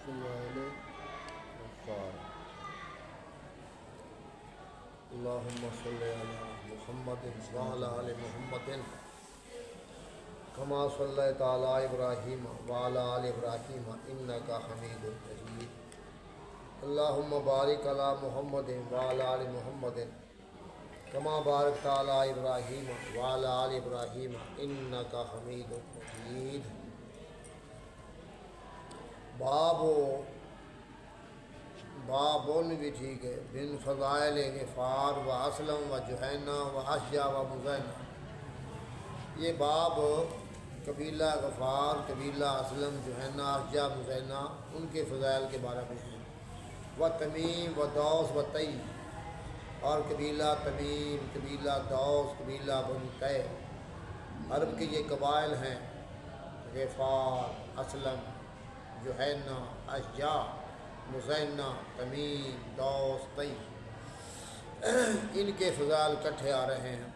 فضائل غفار اللهم صل على محمد وعلى آل محمد كما صليت على إبراهيم وعلى آل إبراهيم إنك حميد مجيد اللهم بارك على محمد وعلى آل محمد كما باركت على إبراهيم وعلى آل إبراهيم إنك حميد مجيد بابون بھی ٹھیک ہے بن فضائل غفار و اسلم و جہینہ و اشجع و مزینہ. یہ باب قبیلہ غفار، قبیلہ اسلم، جہینہ، اشجع، مزینہ ان کے فضائل کے بارے میں ہے. و تمیم و دوس و طی، اور قبیلہ تمیم، قبیلہ دوس، قبیلہ بنو طی، عرب کے یہ قبائل ہیں. غفار، اسلم، جہینہ، اشجع، مزینہ، تمیم، دوس، طی، ان کے فضائل کٹھے آ رہے ہیں.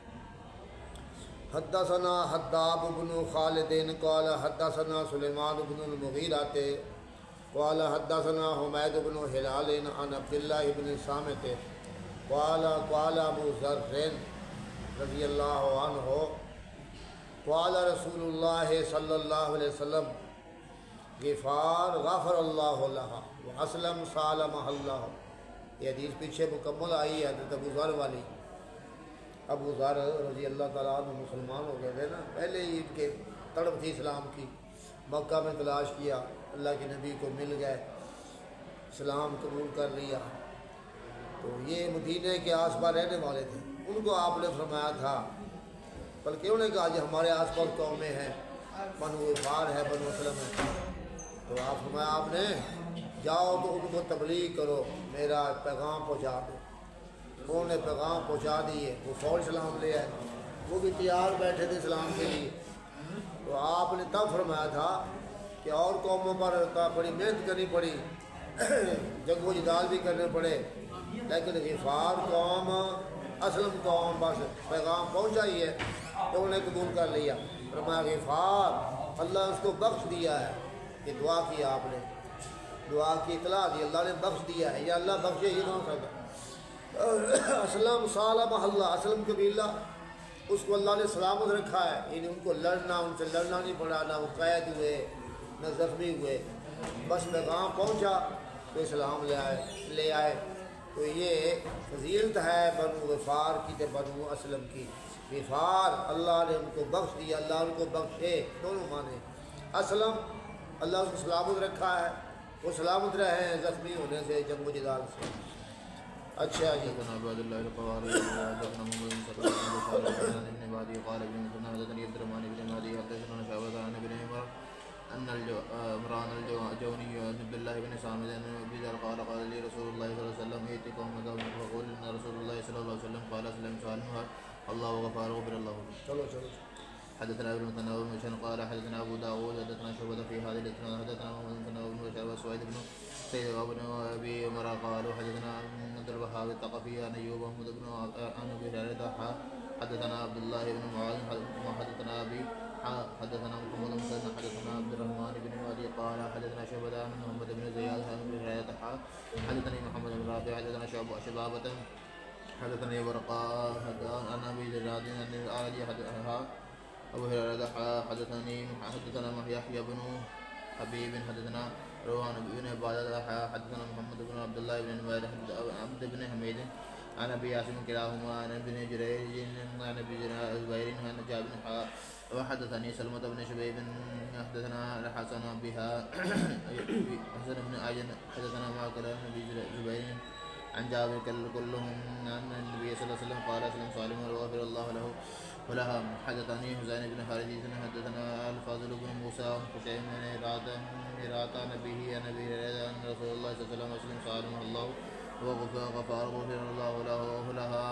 حدثنا حداب بن خالد قال حدثنا سلیمان بن المغیرہ قال حدثنا حمید بن ہلال عن عبداللہ بن صامت قال ابو ذر رضی اللہ عنہ قال رسول اللہ صلی اللہ علیہ وسلم غفار غفر اللہ لہا واسلم سالمہ اللہ. یہ حدیث پیچھے مکمل آئی ہے حضرت ابو ذر والی. ابو ذر رضی اللہ تعالیٰ عنہ مسلمان ہو گئے تھے نا، پہلے ہی ان کے تڑپ تھی اسلام کی. مکہ میں تلاش کیا، اللہ کے نبی کو مل گئے، اسلام قبول کر لیا. تو یہ مدینہ کے آس پاس رہنے والے تھے. ان کو آپ نے فرمایا تھا، بلکہ انہوں نے کہا کہ ہمارے آس پاس قومیں ہیں، بنو غفار ہے، بنو اسلم ہے. تو آپ فرمایا آپ نے جاؤ تو ان کو تبلیغ کرو، میرا پیغام پہنچا دو. انہوں نے پیغام پہنچا دیے. وہ فوج اسلام لے آئے، وہ بھی تیار بیٹھے تھے اسلام کے لیے. تو آپ نے تب فرمایا تھا کہ اور قوموں پر بڑی محنت کرنی پڑی، جنگ و جدال بھی کرنے پڑے، لیکن غفار قوم، اسلم قوم بس پیغام پہنچا ہی ہے تو انہوں نے قبول کر لیا. فرمایا غفار اللہ نے اس کو بخش دیا ہے. یہ دعا کی، آپ نے دعا کی، اطلاع دی، اللہ نے بخش دیا ہے. یا اللہ بخشے یہ نہ ہو سکتا. اسلم سالمہ اللہ، اسلم قبیلہ اس کو اللہ نے سلامت رکھا ہے. یعنی ان کو لڑنا، ان سے لڑنا نہیں پڑا، نہ وہ قید ہوئے نہ زخمی ہوئے، بس پیغام پہنچا تو اسلام لے آئے. تو یہ فضیلت ہے بنو غفار کی تے بنو اسلم کی. غفار اللہ نے ان کو بخش دیا، اللہ ان کو بخشے، دونوں معنی. اسلم اللہ اس کو سلامت رکھا ہے، وہ سلامت رہے ہیں زخمی ہونے سے، جنگ و جدال سے. اچھا جی. حدثنا عبد الله القواري حدثنا محمد بن سلمة قال حدثنا ابن بعدي قال ابن مسلم حدثني عبد الرحمن بن مهدي حدثنا شعبة عن ابن عمر ان عمران الجوني عبد الله بن صامت بن ذر قال قال لي رسول الله صلى الله عليه وسلم ائت قومك فقول ان رسول الله صلى الله عليه وسلم قال اسلم سالمها الله وغفار غفر الله. چلو حدثنا ابن مثنى بن مشان قال حدثنا ابو داود حدثنا شعبة في هذه الاسناد حدثنا محمد بن مثنى بن بشار وسويد بن سيد وابن ابي عمر قالوا حدثنا عبد الوهاب الثقفي عن ايوب محمد بن عن ابي هريره حدثنا عبد الله بن معاذ حدثنا ابي حدثنا محمد بن مسلم حدثنا عبد الرحمن بن مهدي قال حدثنا شعبة عن محمد بن زياد عن ابي هريره حدثني محمد بن رافع حدثنا شبابة حدثني ورقاء عن ابي زراد عن الأعرج حدثها ابو هريره حدثنا يحيى بن حبيب حدثنا روحان بن عبادة حدثنا محمد بن عبد الله بن نمير عبد بن حميد عن ابي عاصم كلاهما عن ابن جريج عن ابي زبير عن جابر وحدثني سلمة بن شبيب حدثنا حسن بها حسن بن عجن حدثنا معقل عن ابي زبير عن جابر كلهم عن النبي صلى الله عليه وسلم قال اسلم سالما وغفر الله له ولها. حدثني حسين بن خالد حدثنا الفاضل بن موسى حسين بن راتا نبيه عن ابي هريره ان رسول الله صلى الله عليه وسلم اسلم سالما الله وغفر الله له لها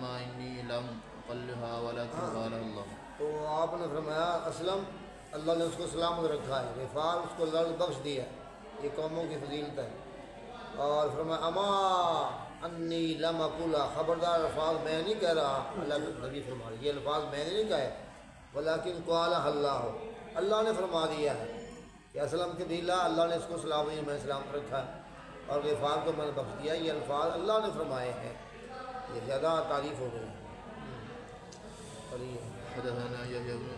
ما اني لم اقلها ولكن قال الله. تو آپ نے فرمایا اسلم اللہ نے اس کو سلامت رکھا ہے، غفار اس کو اللہ نے بخش دیا ہے. یہ قوموں کی فضیلت ہے. اور فرمایا اما انی لم اقولا، خبردار الفاظ میں نہیں کہہ رہا. اللہ کے نبی فرما یہ الفاظ میں نے نہیں کہے، ولیکن قال اللہ، اللہ نے فرما دیا ہے. کہ اسلم قبیلہ اللہ نے اس کو سلام میں اسلام پر رکھا ہے اور غفار کو میں نے بخش دیا. یہ الفاظ اللہ نے فرمائے ہیں, یہ زیادہ تعریف ہو گئی. حدثنا يحيى بن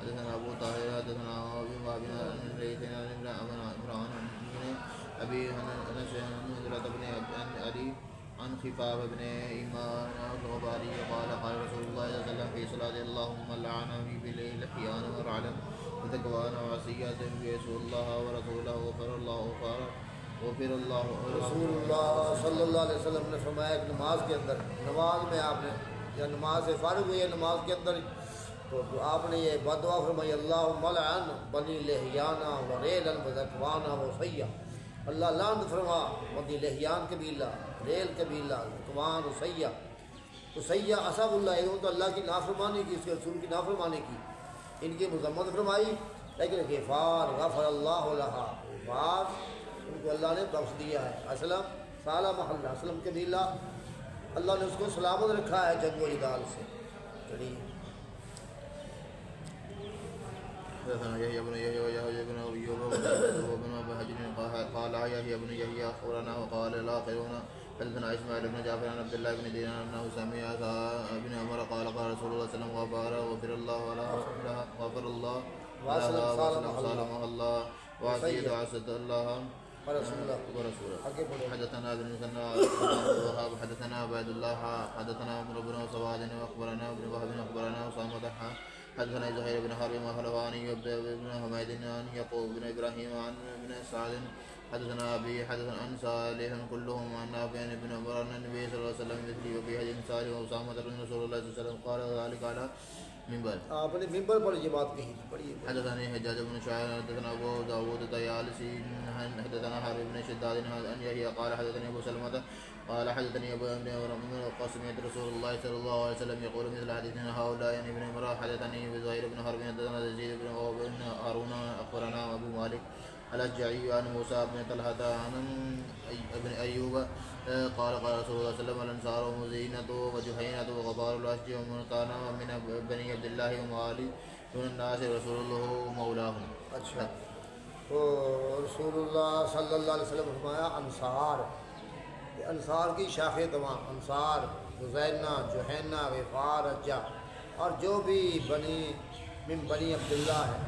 حدثنا ابو طاهر حدثنا ابي وهب بن ليث عن عمران بن ابي انس عن حضرة بن علي عن خفاف بن ايمان الغباري قال قال رسول الله صلى الله عليه وسلم في صلاة اللهم لعنني بالليل حيانا ورعدا وتكوانا وعصيات يسوع الله ورسوله غفر الله رسول اللہ صلی اللہ علیہ وسلم نے فرمایا کہ نماز کے اندر, نماز میں آپ نے یا نماز سے فارغ ہوئی ہے نماز کے اندر, تو آپ نے یہ بدعا فرمائی اللہم لعن بنی لحیانہ وریلا وذکوانا وصیہ. اللہ لعنت فرما بنی لحیان قبیلہ, ریل قبیلہ, ذکوان, وصیہ. وصیہ اصحاب اللہ, انہوں نے تو اللہ کی نافرمانی کی, اس کے رسول کی نافرمانی کی, ان کی مذمت فرمائی. لیکن غفار غفر اللہ لہا, غفار ان کو اللہ نے بخش دیا ہے. اسلم سالہ محلہ, اسلم قبیلہ, اللہ نے اس کو سلامت رکھا ہے جنگ و جدال سے. چلیے حدثنا يحيى بن يحيى ويحيى بن ايوب وابن ابي حجر قال يحيى بن يحيى اخبرنا وقال الاخرون حدثنا اسماعيل بن جعفر عن عبد الله بن دينار انه سمع ابن عمر قال قال رسول الله صلى الله عليه وسلم غفر الله لها غفر الله وسلم الله وعصيت عصت الله ورسوله. حدثنا ابن مثنى وهاب حدثنا عبد الله حدثنا عمرو بن سواد واخبرنا ابن وهب اخبرنا اسامه حدثنا زهير بن حرب وحلواني بن حميد عن يعقوب بن ابراهيم عن ابن سعد حدثنا ابي حدثنا عن صالح كلهم عن نافع بن عمر ان النبي صلى الله عليه وسلم مثلي وفي حديث صالح واسامه بن رسول الله صلى الله عليه وسلم قال ذلك على منبر. آپ نے ممبر پر یہ بات کہی تھی, پڑھیے. حدثنا حجاج بن شاعر حدثنا ابو داود الطيالسي حدثنا حارث بن شداد عن يحيى قال حدثني ابو سلمة قال حدثني ابو بن القاسم رسول الله صلى الله عليه وسلم يقول مثل حديثنا هؤلاء يعني ابن عمر حدثني بزهير بن حرب حدثنا يزيد بن هارون اخبرنا ابو مالك الاشجعي عن موسى بن طلحة عن ابن ايوب قال قال رسول الله صلى الله عليه وسلم الانصار ومزينة وجهينة وغبار الاشج ومنقانا من بني عبد الله وموالي دون الناس رسول الله مولاهم. اچھا, تو رسول اللہ صلی اللہ علیہ وسلم فرمایا انصار, انصار کی شاخیں تمام, انصار, مزینہ, جوہینہ, غفار, اجا, اور جو بھی بنی عبداللہ ہے,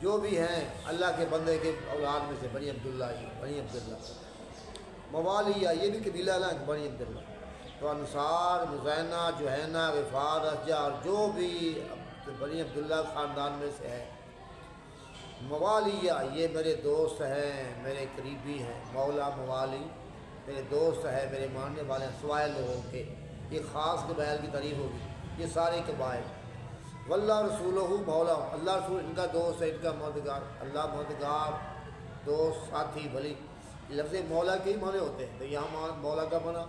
جو بھی ہیں اللہ کے بندے کے اولاد میں سے, بنی عبداللہ موالیہ, یہ بھی قبیلہ ہے بنی عبداللہ. تو انصار, مزینہ, جوہینہ, غفار, اجا, اور جو بھی بنی عبداللہ خاندان میں سے ہے. موالیہ, یہ میرے دوست ہیں, میرے قریبی ہیں. مولا, موالی, میرے دوست ہیں, میرے ماننے والے ہیں, سوائے لوگوں کے. یہ خاص قبائل کی تعریف ہوگی, یہ سارے قبائل. واللہ رسولہ مولا, اللہ رسول ان کا دوست ہے, ان کا مددگار. اللہ مددگار, دوست, ساتھی, بھلی. لفظ مولا کے ہی معنی ہوتے ہیں, تو یہاں مولا کا معنی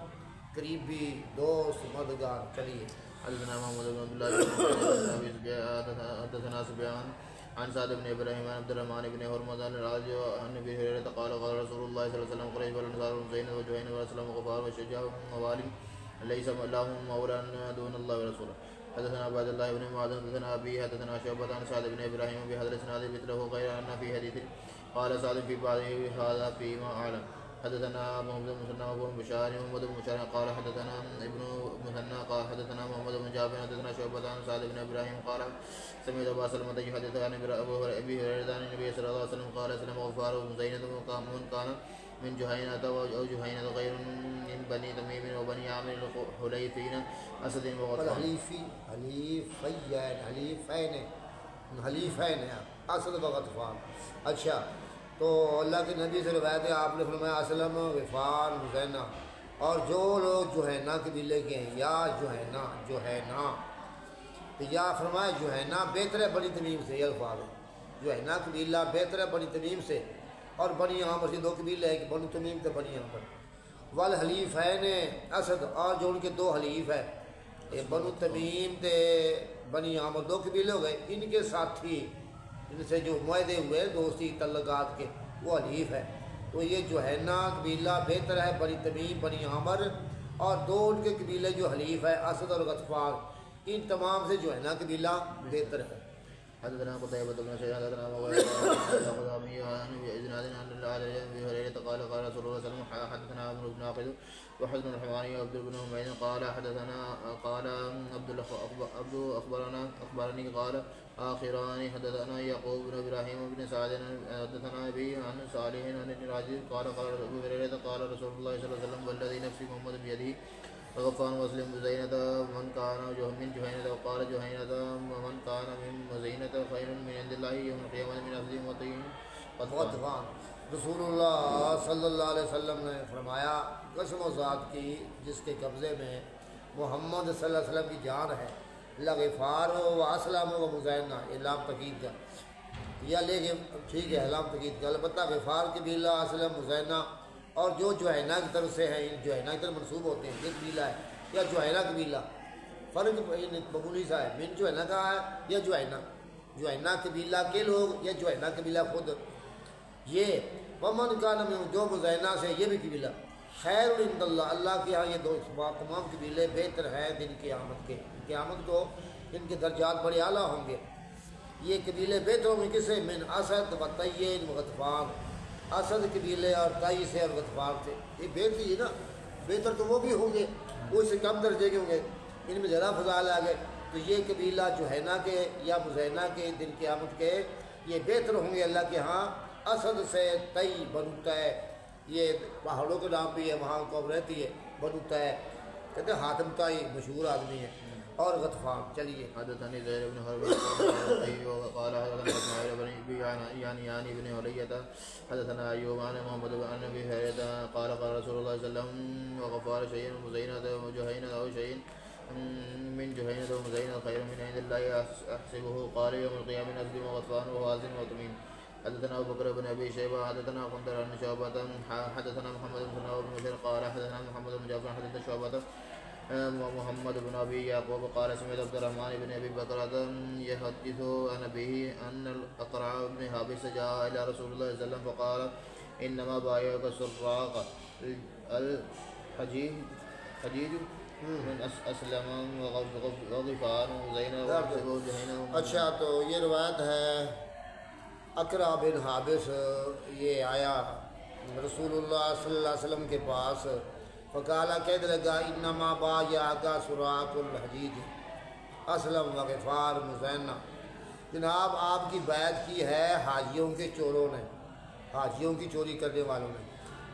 قریبی, دوست, مددگار. چلیے. حدثنا محمد بن عبد الله حدثنا سفيان عن سعد بن ابراهيم عن عبد الرحمن بن هرمز عن الراجي عن ابي هريره قال قال رسول الله صلى الله عليه وسلم قريش والانصار والمزينة وجهينة والاسلام وغفار والشجاع وموالي ليس لهم مولى دون الله ورسوله. حدثنا عبد الله بن معاذ حدثنا ابي حدثنا شعبة عن سعد بن ابراهيم بهذا الاسناد مثله غير ان في حديث قال سعد في بعض هذا فيما اعلم. حدثنا محمد بن مسنى وابو بشار محمد بن بشار قال حدثنا ابن مسنى قال حدثنا محمد بن جابر حدثنا شعبة عن سعد بن ابراهيم قال سمعت ابا سلمة يحدث عن ابي هريرة عن النبي صلى الله عليه وسلم قال اسلم غفار ومزينة ومن كان من جهينة او جهينة غير من بني تميم وبني عامر الحليفين اسد وغطفان. حلیفین اسد و غطفان. اچھا, تو اللہ کے نبی سے روایت ہے, آپ نے فرمایا اسلم, غفار, مزینہ, اور جو لوگ جوہینہ قبیلے کے ہیں, یا جوہینہ, تو یا فرمایا جوہینہ بہتر ہے بنی تمیم سے. یہ الفاظ ہے, جوہینہ قبیلہ بہتر ہے بنی تمیم سے, اور بنی عامر سے دو قبیلے ہیں, کہ بنی تمیم تے بنی عامر. والحلیفین اسد, اور جو ان کے دو حلیف ہیں, یہ بنو تمیم تے بنی عامر دو قبیلے ہو گئے, ان کے ساتھی ان سے جو معاہدے ہوئے دوستی تعلقات کے, وہ حلیف ہے. تو یہ جوہینہ قبیلہ بہتر ہے بنی تمیم, بنی عامر, اور دو ان کے قبیلے جو حلیف ہے اسد اور غطفان, ان تمام سے جوہینہ قبیلہ بہتر ہے. حدثنا قتيبة بن سعيد حدثنا مغيرة عن إسناد عن أبي هريرة قال قال رسول الله صلى الله عليه وسلم حدثنا عمرو بن عقيل وحزن الحماني وعبد بن حميد قال حدثنا قال عبد أخبرني قال آخران حدثنا يعقوب بن إبراهيم بن سعد حدثنا أبي عن صالح عن الراجل قال قال أبو هريرة قال رسول الله صلى الله عليه وسلم والذي نفسي محمد بيده غفان مسلم بزينة من كان من جهينة وقال جهينة من كان من مزينة خير من عند الله يوم القيامة من أهل وطين غطفان. رسول اللہ صلی اللہ علیہ وسلم نے فرمایا قسم و ذات کی جس کے قبضے میں محمد صلی اللہ علیہ وسلم کی جان ہے، لغفار و اسلم و مزینہ، یہ لام تقید کا یا لے کے ٹھیک ہے لام تقید کا، البتہ غفار قبیلہ، اسلم، مزینہ اور جو جوہینہ کی طرف سے ہیں، جوہینہ کی طرف منسوب ہوتے ہیں، یہ قبیلہ ہے یا جوہینہ قبیلہ، فرق معمولی سا ہے، من جوہینہ کا ہے یا جوہینہ قبیلہ کے لوگ یا جوہینہ قبیلہ خود، یہ ومن کا نام جو مزینہ سے یہ بھی قبیلہ خیر عند اللہ، اللہ کے یہاں یہ دو تمام قبیلے بہتر ہیں دن قیامت کے، قیامت کو ان کے درجات بڑے اعلیٰ ہوں گے. یہ قبیلے بہتر ہوں گے کسے؟ من اسد و طی و غطفان، اسد قبیلے اور طی سے اور غطفان سے، یہ بہتر ہی نا، بہتر تو وہ بھی ہوں گے، وہ اس سے کم درجے کے ہوں گے، ان میں ذرا فضائل آ گئے. تو یہ قبیلہ جوہینہ کے یا مزینہ کے دن قیامت کے یہ بہتر ہوں گے اللہ کے ہاں. اسد سے طی بنو طے، یہ پہاڑوں کے نام بھی ہے، وہاں قوم رہتی ہے بنو طے، کہتے ہیں حاتم طائی مشہور آدمی ہے، اور غطفان. چلیے حدثني زهير بن حرب قال حدثنا اسماعيل بن ابي يعني بن علية حدثنا ايوب عن محمد بن ابي هريرة قال قال رسول الله صلى الله عليه وسلم وغفار شيء مزينة وجهينة او شيء من جهينة ومزينة خير من عند الله احسبه قال يوم القيامة نسلم وغطفان ووازن وطمين. حدثنا ابو بكر بن ابي شيبة حدثنا قندر عن شعبة حدثنا محمد بن بشير قال حدثنا محمد بن جعفر حدثنا شعبة محمد بن ابي يعقوب قال سمعت عبد الرحمن بن ابي بكر يحدث عن ابيه ان الاقرع بن حابس جاء الى رسول الله صلى الله عليه وسلم فقال انما بايعك السراق الحجيج من اسلم وغفار وزينب وجهينة. اچھا تو یہ روایت ہے اقرع بن حابس یہ آیا رسول اللہ صلی اللہ علیہ وسلم کے پاس، فقالا کہنے لگا انما بایعک سراق الحجیج اسلم وغفار مزینہ، جناب آپ کی بیعت کی ہے حاجیوں کے چوروں نے، حاجیوں کی چوری کرنے والوں نے،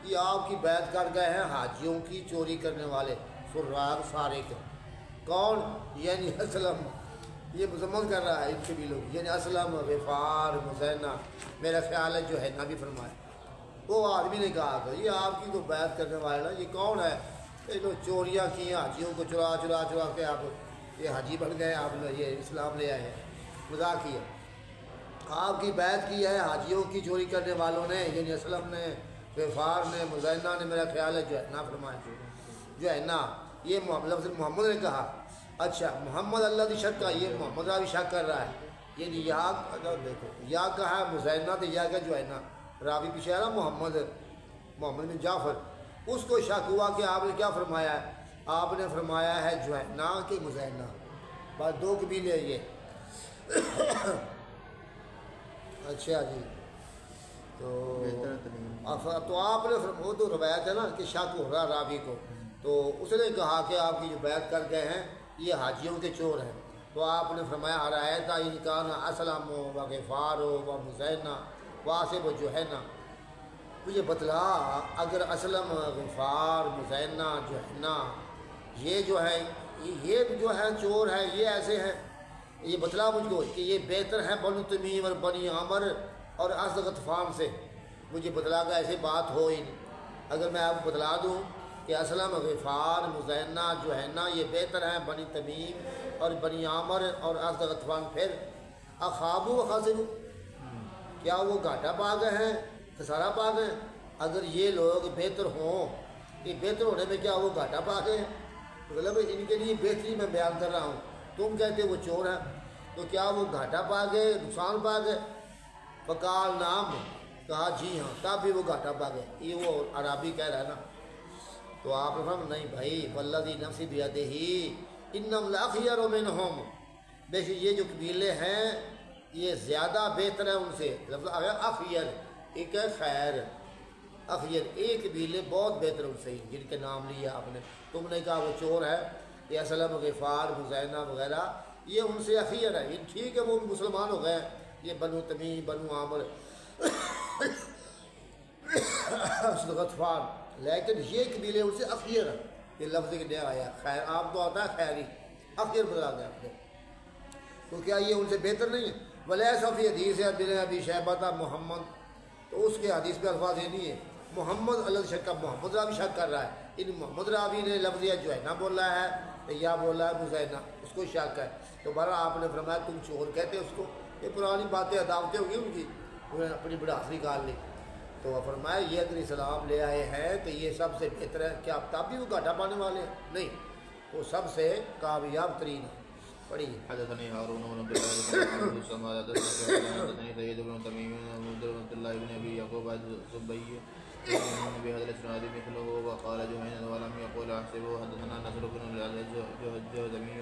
یہ آپ کی بیعت کر گئے ہیں حاجیوں کی چوری کرنے والے، سراق سارق. کون؟ یعنی اسلم، یہ مذمت کر رہا ہے ان قبیلوں کی، یعنی اسلم، غفار، مزینہ، میرا خیال ہے جو ہے نبی فرمائے. وہ آدمی نے کہا کہ یہ آپ کی تو بیعت کرنے والا یہ کون ہے؟ یہ تو چوریاں کی ہیں، حاجیوں کو چرا کے آپ یہ حاجی بن گئے، آپ نے یہ اسلام لے آئے ہیں. مذاق کیا، آپ کی بیعت کی ہے حاجیوں کی چوری کرنے والوں نے، یعنی اسلم نے، غفار نے، مزینہ نے، میرا خیال ہے جو ہے نا فرمائے، جو ہے نا. یہ لفظ محمد نے کہا. اچھا محمد اللہ کی شک کا، یہ محمد بھی شک کر رہا ہے، یعنی یا دیکھو یا کہا مزینہ تو یا کہ جو ہے نا راوی پیچھے آ رہا محمد بن جعفر، اس کو شک ہوا کہ آپ نے کیا فرمایا ہے، آپ نے فرمایا ہے جو ہے نا کہ مزینہ، بس دو قبیلے یہ. اچھا جی تو آپ نے وہ تو روایت ہے نا کہ شک ہو رہا راوی کو، تو اس نے کہا کہ آپ کی جو بیعت کر گئے ہیں یہ حاجیوں کے چور ہیں. تو آپ نے فرمایا آرایت انکان اسلم و غفار و مزینہ واسب و جوہینہ، مجھے بتلا اگر اسلم، غفار، مزینہ، جوہینہ یہ جو ہے یہ جو ہے چور ہیں، یہ ایسے ہیں، یہ بتلا مجھ کو کہ یہ بہتر ہیں بنو تمیم اور بنی عامر اور اسد غطفان سے. مجھے بتلا کہ ایسی بات ہو ہی نہیں. اگر میں آپ کو بتلا دوں کہ اسلم، غفار، مزینہ، جوہینہ یہ بہتر ہیں بنی تمیم اور بنی عامر اور اسد غطفان، پھر اخابو و خاسرو، کیا وہ گھاٹا پا گئے ہیں، خسارہ پا گئے ہیں؟ اگر یہ لوگ بہتر ہوں، یہ بہتر ہونے میں کیا وہ گھاٹا پا گئے ہیں؟ مطلب ان کے لیے بہتری میں بیان کر رہا ہوں، تم کہتے وہ چور ہیں، تو کیا وہ گھاٹا پا گئے، نقصان پا گئے؟ فقال نام، کہا جی ہاں، تب بھی وہ گھاٹا پا گئے. یہ وہ عربی کہہ رہا ہے نا. تو آپ نے فرمایا نہیں بھائی، والذی نفسی بیدہ انہم لاخیر منہم، بے شک یہ جو قبیلے ہیں یہ زیادہ بہتر ہے ان سے. لفظ آ گیا اخیر، ایک ہے خیر. اخیر ایک قبیلے بہت بہتر ان سے جن کے نام لیا آپ نے. تم نے کہا وہ چور ہے، یہ اسلم، غفار، مزینہ وغیرہ، یہ ان سے اخیر ہے. یہ ٹھیک ہے وہ بھی مسلمان ہو گئے، یہ بنو تمیم، بنو عامر، غطفان، لیکن یہ قبیلے ان سے اخیر ہے. یہ لفظ کے نیا آیا خیر، آپ تو آتا ہے خیری، اخیر بدلا گیا آپ نے. تو کیا یہ ان سے بہتر نہیں ہے؟ ولیسا فی حدیث ہے بن ابی شیبہ محمد، تو اس کے حدیث پہ الفاظ یہ نہیں ہے محمد الگ شک کا، محمد راوی شک کر رہا ہے. ان محمد راوی نے لفظ جو ہے نا بولا ہے یا بولا ہے مزینہ، اس کو شک ہے. تو بارہ آپ نے فرمایا تم چور کہتے اس کو. یہ پرانی باتیں عداوتیں ہوگی ان کی، انہوں نے اپنی بڑھاپی نکال لی. تو فرمایا یہ اگر اسلام لے آئے ہیں تو یہ سب سے بہتر ہے. کیا تب بھی وہ گھاٹا پانے والے ہیں؟ نہیں، وہ سب سے کامیاب ترین ہے. پڑھیے. حدثني هارون بن عبد الله بن عبد الصمد حدثني سيد بن تميم بن عبد الله بن ابي يعقوب الزبي بهذا الاسناد مثله وقال جهينة ولم يقول احسبه. حدثنا نصر بن الجهضمي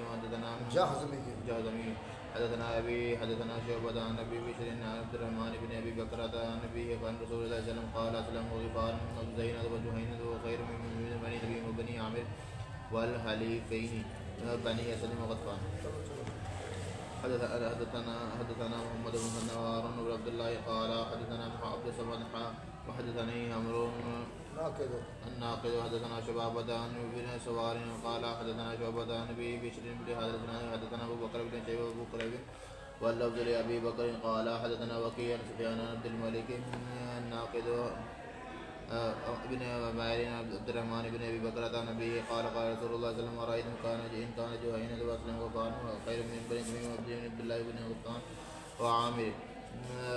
جهضمي حدثنا ابي حدثنا شعبة عن ابي بشر عن عبد الرحمن بن ابي بكر عن ابي عن رسول الله صلى الله عليه وسلم قال اسلم غفار وزينة وجهينة وخير من بني تميم وبني عامر والحليفين بني اسد وغطفان. حدثنا محمد بن نوار بن عبد الله قال حدثنا عبد الصمد وحدثني عمرو الناقد حدثنا شبابة عن ابن سوار قال حدثنا شعبة عن ابي بشر بهذا الاسناد حدثنا ابو بكر بن شيبة وابو قريب واللفظ لابي بكر قال حدثنا وكيع سفيان بن عبد الملك الناقد ابن مالك عبد الرحمن بن ابي بكر عن ابي قال قال رسول الله صلى الله عليه وسلم رايتم كان جهينة واسلم وكان خير من بني تميم وابن عبد الله بن غطفان وعامر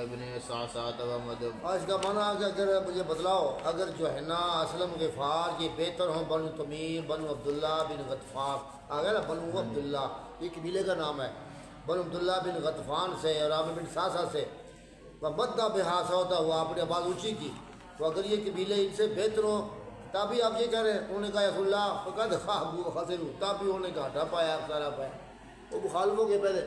ابن سعسعة ومدب. آج کا معنی ہے کہ اگر مجھے بدلاؤ، اگر جوہینا، اسلم، غفار یہ بہتر ہوں بنو تمیم، بنو عبداللہ بن غطفان، آ گیا نا بنو عبداللہ، یہ قبیلے کا نام ہے. بنو عبداللہ بن غطفان سے اور عامر بن سعسعہ سے مدہ بحاثہ ہوتا ہوا آپ نے آواز اونچی کی. تو اگر یہ قبیلے ان سے بہتر ہوں تب بھی آپ یہ کہہ رہے ہیں. انہوں نے کہا یا اللہ فقد خابوا وخسروا، تب بھی انہوں نے گھاٹا پایا، سارا پایا. وہ مخالف ہو گئے پہلے.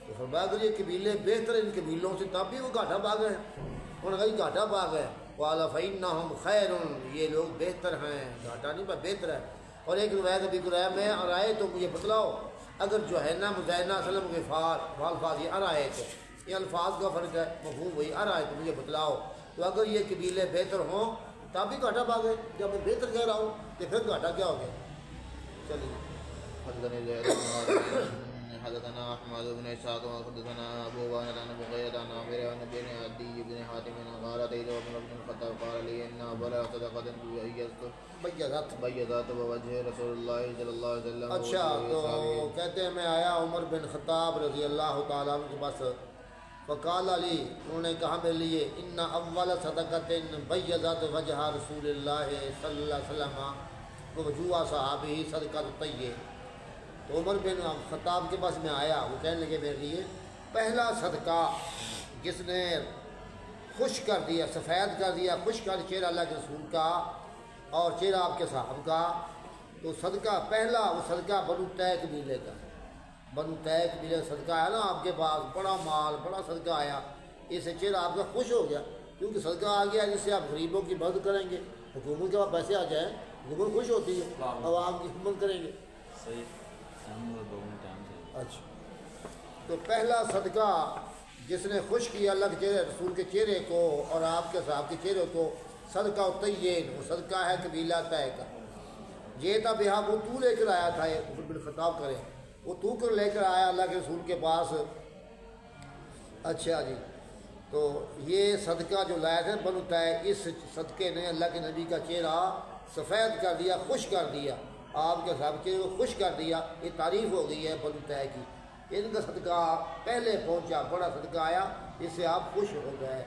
تو فرمایا اگر یہ قبیلے بہتر ان قبیلوں سے تب بھی وہ گھاٹا پا گئے. انہوں نے کہا یہ گھاٹا پا گئے. قال فإنهم خیر، یہ لوگ بہتر ہیں، گھاٹا نہیں پا، بہتر ہے. اور ایک روایت ابھی قرآن میں آئے تو مجھے بتلاؤ اگر جوہینا، مزینہ، اسلم، غفار، الفاظ یہ آئے تو یہ الفاظ کا فرق ہے، مفہوم وہی آئے تو مجھے بتلاؤ. تو اگر یہ قبیلے بہتر ہوں تب بھی گھاٹا پا گئے. جب میں بہتر کہہ رہا ہوں کہ پھر گھاٹا کیا ہو گیا؟ چلیے. حدثنا احمد بن اسحاق وحدثنا ابو وانا عن بغير عن عامر عن بن عدي بن حاتم قال اتيت عمر بن الخطاب قال لي ان ابا صدقه بيضت ووجه رسول الله صلى الله عليه وسلم. اچھا، تو کہتے ہیں میں آیا عمر بن خطاب رضی اللہ تعالیٰ عنہ کے پاس، فقال علی، انہوں نے کہا میرے لیے ان اول صدقۃ بیضت وجہ رسول اللہ صلی اللہ علیہ وسلم ووجوہ صحابہ صدقۃ الطیب. تو عمر بن خطاب کے پاس میں آیا، وہ کہنے لگے میرے لیے پہلا صدقہ جس نے خوش کر دیا، سفید کر دیا، خوش کر چہرہ اللہ کے رسول کا اور چہرہ آپ کے صاحب کا، تو صدقہ پہلا وہ صدقہ بنو طے قبیلے کا. بنو طے قبیلے کا صدقہ آیا نا آپ کے پاس، بڑا مال، بڑا صدقہ آیا، اس سے چہرہ آپ کا خوش ہو گیا کیونکہ صدقہ آ گیا جس سے آپ غریبوں کی مدد کریں گے. حکومت کے پاس پیسے آ جائیں حکومت خوش ہوتی ہے، عوام کی خدمت کریں گے. اچھا، تو پہلا صدقہ جس نے خوش کیا اللہ کے چہرے، رسول کے چہرے کو اور آپ کے صاحب کے چہرے کو، صدقہ الطیب، وہ صدقہ ہے قبیلہ طے کا. یہ تھا بہا، وہ تو لے کر آیا تھا، عمر بن خطاب کرے، وہ تو کر لے کر آیا اللہ کے رسول کے پاس. اچھا جی، تو یہ صدقہ جو لایا تھا بنو طے، اس صدقے نے اللہ کے نبی کا چہرہ سفید کر دیا، خوش کر دیا، آپ کے صاحب چہرے کو خوش کر دیا. یہ تعریف ہو گئی ہے بنو طے کی. ان کا صدقہ پہلے پہنچا، بڑا صدقہ آیا، اس سے آپ خوش ہو گئے.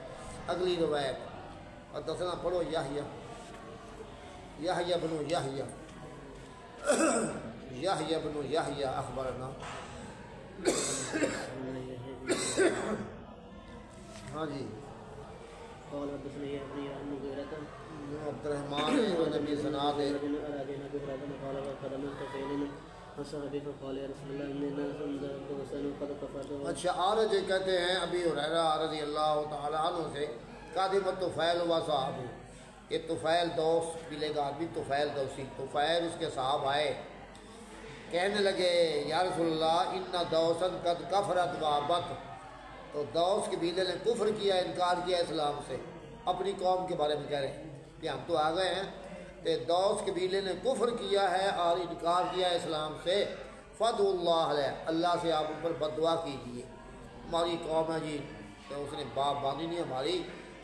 اگلی روایت اور دسنا پڑھو. یحییٰ بن یحییٰ اخبرنا. ہاں جی، قال حدثني يحيى عن مغيرة عبد الرحمن بن ابي سناد قال قدمت فعل وصحبه فقال يا رسول الله إني ناس دوسن قد كفرت. اچھا عارض کہتے ہیں ابی ہریرہ رضی اللہ تعالی عنہ سے قادمت طفیل و صحابہ، یہ طفیل دوس قبیلے کا آدمی طفیل دوسی، طفیل اس کے صاحب آئے کہنے لگے یا رسول اللہ ان دوسن قد کفرت وابت، تو دوس قبیلے نے کفر کیا، انکار کیا اسلام سے، اپنی قوم کے بارے میں کہہ رہے ہیں کہ ہم تو آ گئے ہیں، کہ دوس قبیلے نے کفر کیا ہے اور انکار کیا اسلام سے، فدعوا اللہ علیہ، اللہ سے آپ اوپر بد دعا کیجیے، ہماری قوم ہے جی کہ اس نے باپ باندھی نہیں ہماری،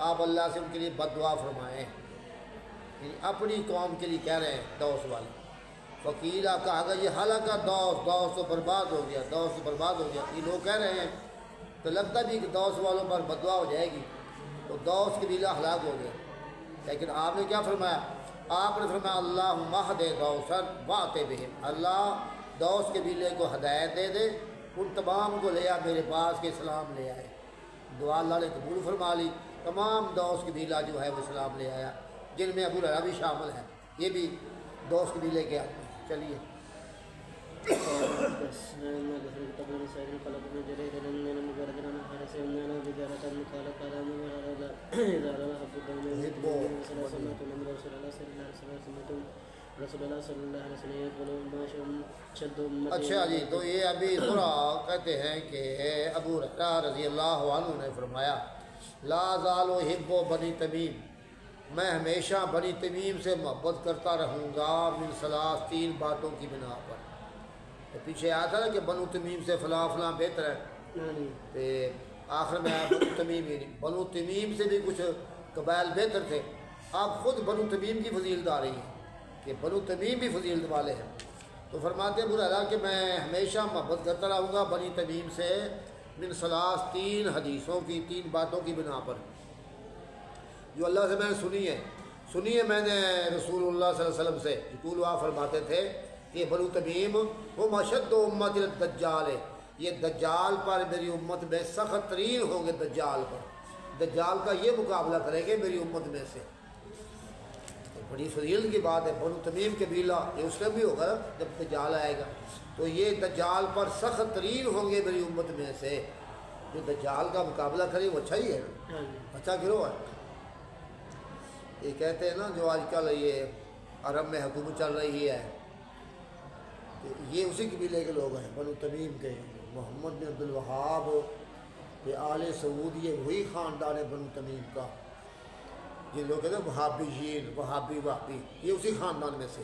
آپ اللہ سے ان کے لیے بد دعا فرمائیں، یعنی اپنی قوم کے لیے کہہ رہے ہیں دوس والے۔ وکیلا کہا گیا یہ حالانکہ دوس تو برباد ہو گیا، دوس تو برباد ہو گیا، یہ لوگ کہہ رہے ہیں تو لگتا بھی کہ دوس والوں پر بد دعا ہو جائے گی، تو دوس قبیلہ ہلاک ہو گیا، لیکن آپ نے کیا فرمایا؟ آپ نے فرمایا اللہ مہد دوسن بات بہم، اللہ دوس قبیلے کو ہدایت دے دے، ان تمام کو لے آ میرے پاس کے اسلام لے آئے، دعا اللہ نے قبول فرما لی، تمام دوس قبیلہ جو ہے وہ اسلام لے آیا، جن میں ابو ہریرہ بھی شامل ہے، یہ بھی دوس قبیلے کے آدمی۔ چلیے اچھا جی، تو یہ ابھی تھوڑا کہتے ہیں کہ ابو ہریرہ رضی اللہ عنہ نے فرمایا لا زال احب بنی تمیم، میں ہمیشہ بنی تمیم سے محبت کرتا رہوں گا، من ثلاث، تین باتوں کی بنا پر۔ تو پیچھے آیا تھا نا کہ بنو تمیم سے فلاں فلاں بہتر ہے، تو آخر میں آیا بنو تمیم ہی نہیں، بنو تمیم سے بھی کچھ قبائل بہتر تھے، آپ خود بنو تمیم کی فضیلت آ رہی ہے کہ بنو تمیم بھی فضیلت والے ہیں، تو فرماتے ہیں ابو ہریرہ کہ میں ہمیشہ محبت کرتا رہوں گا بنی تمیم سے، من ثلاث، تین حدیثوں کی، تین باتوں کی بنا پر جو اللہ سے میں نے سنی ہے میں نے رسول اللہ صلی اللہ علیہ وسلم سے، یقول آپ فرماتے تھے کہ بنو تمیم وہ اشد امت الدجال ہے، یہ دجال پر میری امت میں سخت ترین ہوں گے، دجال پر، دجال کا یہ مقابلہ کریں گے میری امت میں سے، بڑی فضیلت کی بات ہے۔ بنو تمیم قبیلہ یہ اس میں بھی ہوگا جب دجال آئے گا، تو یہ دجال پر سخت ترین ہوں گے میری امت میں سے، جو دجال کا مقابلہ کرے وہ اچھا ہی ہے نا، اچھا گروہ ہے۔ یہ کہتے ہیں نا جو آج کل یہ عرب میں حکومت چل رہی ہے، یہ اسی قبیلے کے لوگ ہیں، بنو تمیم کے، محمد بن عبد الوہاب، یہ آل سعود، یہ وہی خاندان ہے بنو تمیم کا، جن لوگ کہتے ہیں وہابیین، وہابی، یہ اسی خاندان میں سے۔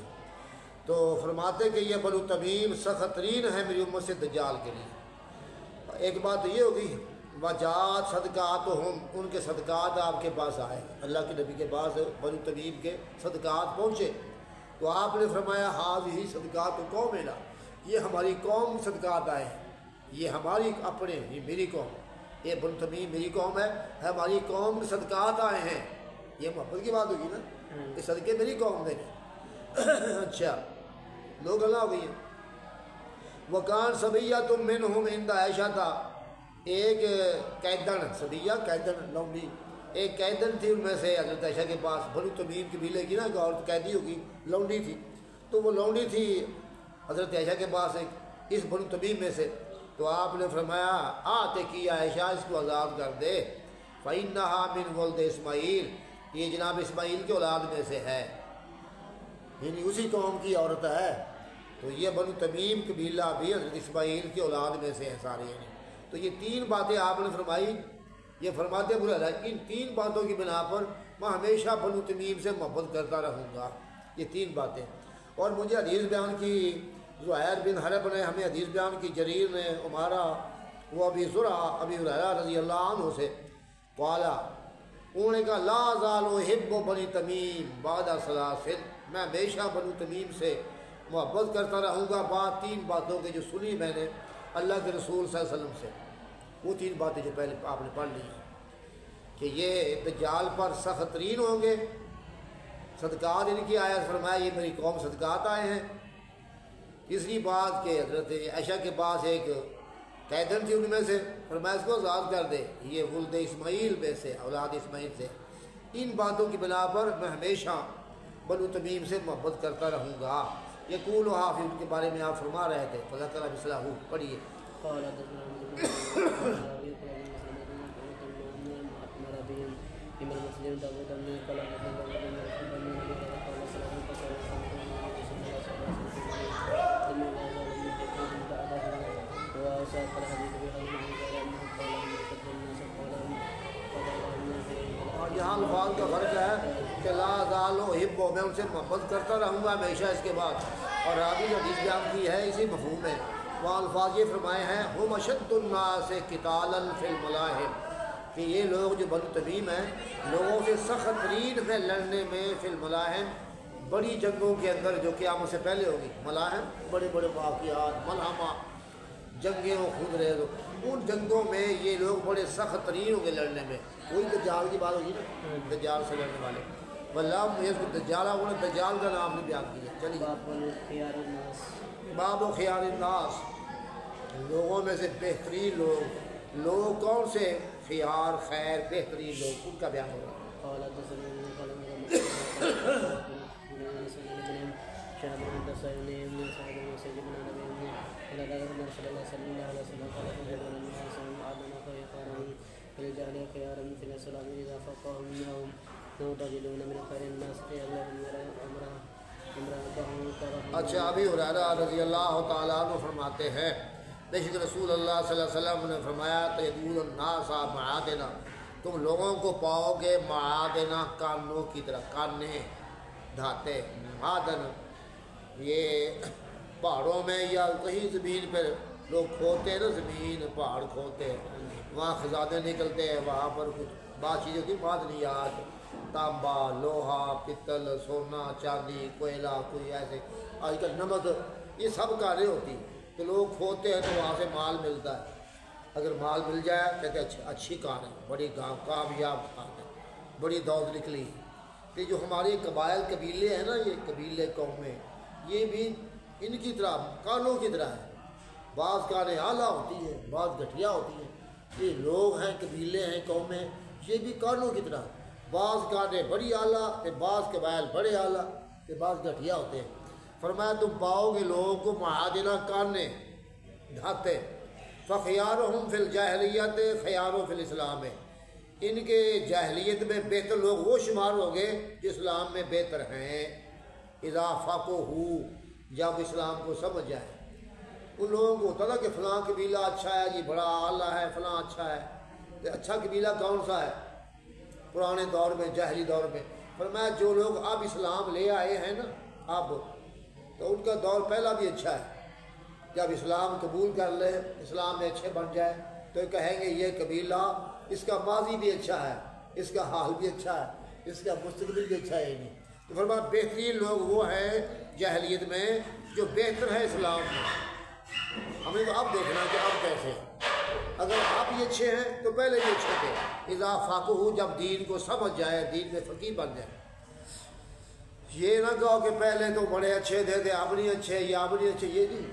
تو فرماتے کہ یہ بنو تمیم سخت ترین ہے میری امت سے دجال کے لیے۔ ایک بات یہ ہوگی وجات صدقات ان کے صدقات آپ کے پاس آئے، اللہ کے نبی کے پاس بنو تمیم کے صدقات پہنچے، تو آپ نے فرمایا ہی صدقات قومنا، یہ ہماری قوم صدقات آئے ہیں، یہ ہماری اپنے، یہ میری قوم، یہ بنو تمیم میری قوم ہے، ہماری قوم صدقات آئے ہیں، یہ محبت کی بات ہوگی نا، یہ صدقے میری قوم دیں گے۔ اچھا لوگ اللہ ہو گئی ہیں۔ وکان صبیہ تم منہم عند عائشہ تھا، ایک قیدن، صبیہ قیدن لونڈی، ایک قیدن تھی ان میں سے حضرت عائشہ کے پاس، بنو تمیم قبیلے کی نا کہ عورت قیدی ہوگی، لونڈی تھی، تو وہ لونڈی تھی حضرت عائشہ کے پاس ایک اس بنو تمیم میں سے، تو آپ نے فرمایا آتے کی عائشہ اس کو آزاد کر دے، فَإِنَّهَا مِنْ وَلْدِ اسماعیل، یہ جناب اسماعیل کے اولاد میں سے ہے، یعنی اسی قوم کی عورت ہے، تو یہ بنو تمیم قبیلہ بھی حضرت اسماعیل کی اولاد میں سے ہے سارے، یعنی تو یہ تین باتیں آپ نے فرمائی، یہ فرماتے ابو ہریرہ ان تین باتوں کی بنا پر میں ہمیشہ بنو تمیم سے محبت کرتا رہوں گا، یہ تین باتیں۔ اور مجھے حدیث بیان کی زہیر بن حرب نے ہمیں حدیث بیان کی، جریر نے عمارہ وہ ابی زرع ابی ہریرہ رضی اللہ عنہ سے قالا، انہوں نے کہا لا زال احب بنی تمیم بعد ثلاث، میں ہمیشہ بنو تمیم سے محبت کرتا رہوں گا بعد تین باتوں کے جو سنی میں نے اللہ کے رسول صلی اللہ علیہ وسلم سے، وہ تین باتیں جو پہلے آپ نے پڑھ لی ہیں کہ یہ دجال پر سخت ترین ہوں گے، صدقات ان کی آیت فرمایا یہ میری قوم صدقات آئے ہیں۔ تیسری بات کہ حضرت عائشہ کے پاس ایک قیدن تھی ان میں سے، فرمایا اس کو آزاد کر دے، یہ ولد اسماعیل میں سے، اولاد اسماعیل سے، ان باتوں کی بنا پر میں ہمیشہ بنو تمیم سے محبت کرتا رہوں گا۔ یقول حافظ ان کے بارے میں آپ فرما رہے تھے فذکر مثلہ پڑھیے قال حدثنا عبد مسلم داود بن قال یہاں الفاظ کا فرق ہے کہ لا زال احب، میں ان سے محبت کرتا رہوں گا ہمیشہ اس کے بعد، اور راوی جو حدیث بیان کی ہے اسی مفہوم میں وہ الفاظ یہ فرمائے ہیں ہم اشد الناس قتالا فی الملاحم، کہ یہ لوگ جو بنو تمیم ہیں لوگوں سے سخت ترین ہے لڑنے میں فی الملاحم، بڑی جنگوں کے اندر جو قیامت سے پہلے ہوگی۔ ملاحم بڑے بڑے واقعات، ملحمہ جنگیں و خود ریز، ان جنگوں میں یہ لوگ بڑے سخت ترین ہوں گے لڑنے میں۔ وہی دجال کی بات ہوگی نا، دجال سے لڑنے والے، واللہ یہ دجال ہونا، دجال کا نام بھی بیان کیا۔ چلیے باب و خیار الناس، لوگوں میں سے بہترین لوگ کون سے؟ خیار، خیر، بہترین لوگ، ان کا بیان ہوگا۔ اچھا، ابی ہریرہ رضی اللہ تعالیٰ عنہ فرماتے ہیں بے شک رسول اللہ صلی اللہ علیہ وسلم نے فرمایا تیدون الناس معادنا، تم لوگوں کو پاؤ گے معادنا، کانوں کی طرح، کانے دھاتے، معادن یہ پہاڑوں میں یا کہیں زمین پر لوگ کھودتے ہیں نا، زمین پہاڑ کھودتے ہیں، وہاں خزانے نکلتے ہیں، وہاں پر کچھ بات چیزیں ہوتی، معدنیات، تانبا، لوہا، پتل، سونا، چاندی، کوئلہ، کوئی ایسے آج کل نمک، یہ سب کانیں ہوتی ہیں، تو لوگ کھودتے ہیں تو وہاں سے مال ملتا ہے۔ اگر مال مل جائے کہتے ہیں اچھی کان ہے، بڑی کامیاب کان ہے، بڑی دولت نکلی۔ کہ جو ہمارے قبیلے ہیں نا، یہ قبیلے قومیں، یہ بھی ان کی طرح کانوں کی طرح ہے، بعض کانیں اعلیٰ ہوتی ہیں، بعض گھٹیا ہوتی ہیں۔ یہ لوگ ہیں، قبیلے ہیں، قومیں، یہ بھی کانوں کی طرح، بعض کانیں بڑی اعلیٰ، کہ بعض قبائل بڑے اعلیٰ، کہ بعض گھٹیا ہوتے ہیں۔ فرمایا تم پاؤ گے لوگوں کو معادنہ، کانے دھاتے، فخیارہم فی الجاہلیت خیارو فی الاسلام، ان کے جاہلیت میں بہتر لوگ وہ شمار ہو گئے جو اسلام میں بہتر ہیں، اذا فقہوا، جب اسلام کو سمجھ جائے۔ ان لوگوں کو ہوتا تھا کہ فلاں قبیلہ اچھا ہے جی، بڑا اعلیٰ ہے، فلاں اچھا ہے، تو اچھا قبیلہ کون سا ہے پرانے دور میں، جاہلی دور میں؟ فرمایا جو لوگ اب اسلام لے آئے ہیں نا اب، تو ان کا دور پہلا بھی اچھا ہے، جب اسلام قبول کر لے، اسلام میں اچھے بن جائے تو کہیں گے یہ قبیلہ، اس کا ماضی بھی اچھا ہے، اس کا حال بھی اچھا ہے، اس کا مستقبل بھی اچھا ہے۔ نہیں تو فرمایا بہترین لوگ وہ ہیں جاہلیت میں جو بہتر ہے اسلام میں۔ ہمیں تو اب دیکھنا کہ اب کیسے، اگر آپ یہ اچھے ہیں تو پہلے بھی اچھے تھے۔ اذا فقہوا، جب دین کو سمجھ جائے، دین میں فقیہ بن جائے۔ یہ نہ کہو کہ پہلے تو بڑے اچھے تھے اب نہیں اچھے، یا اب نہیں اچھے، یہ نہیں،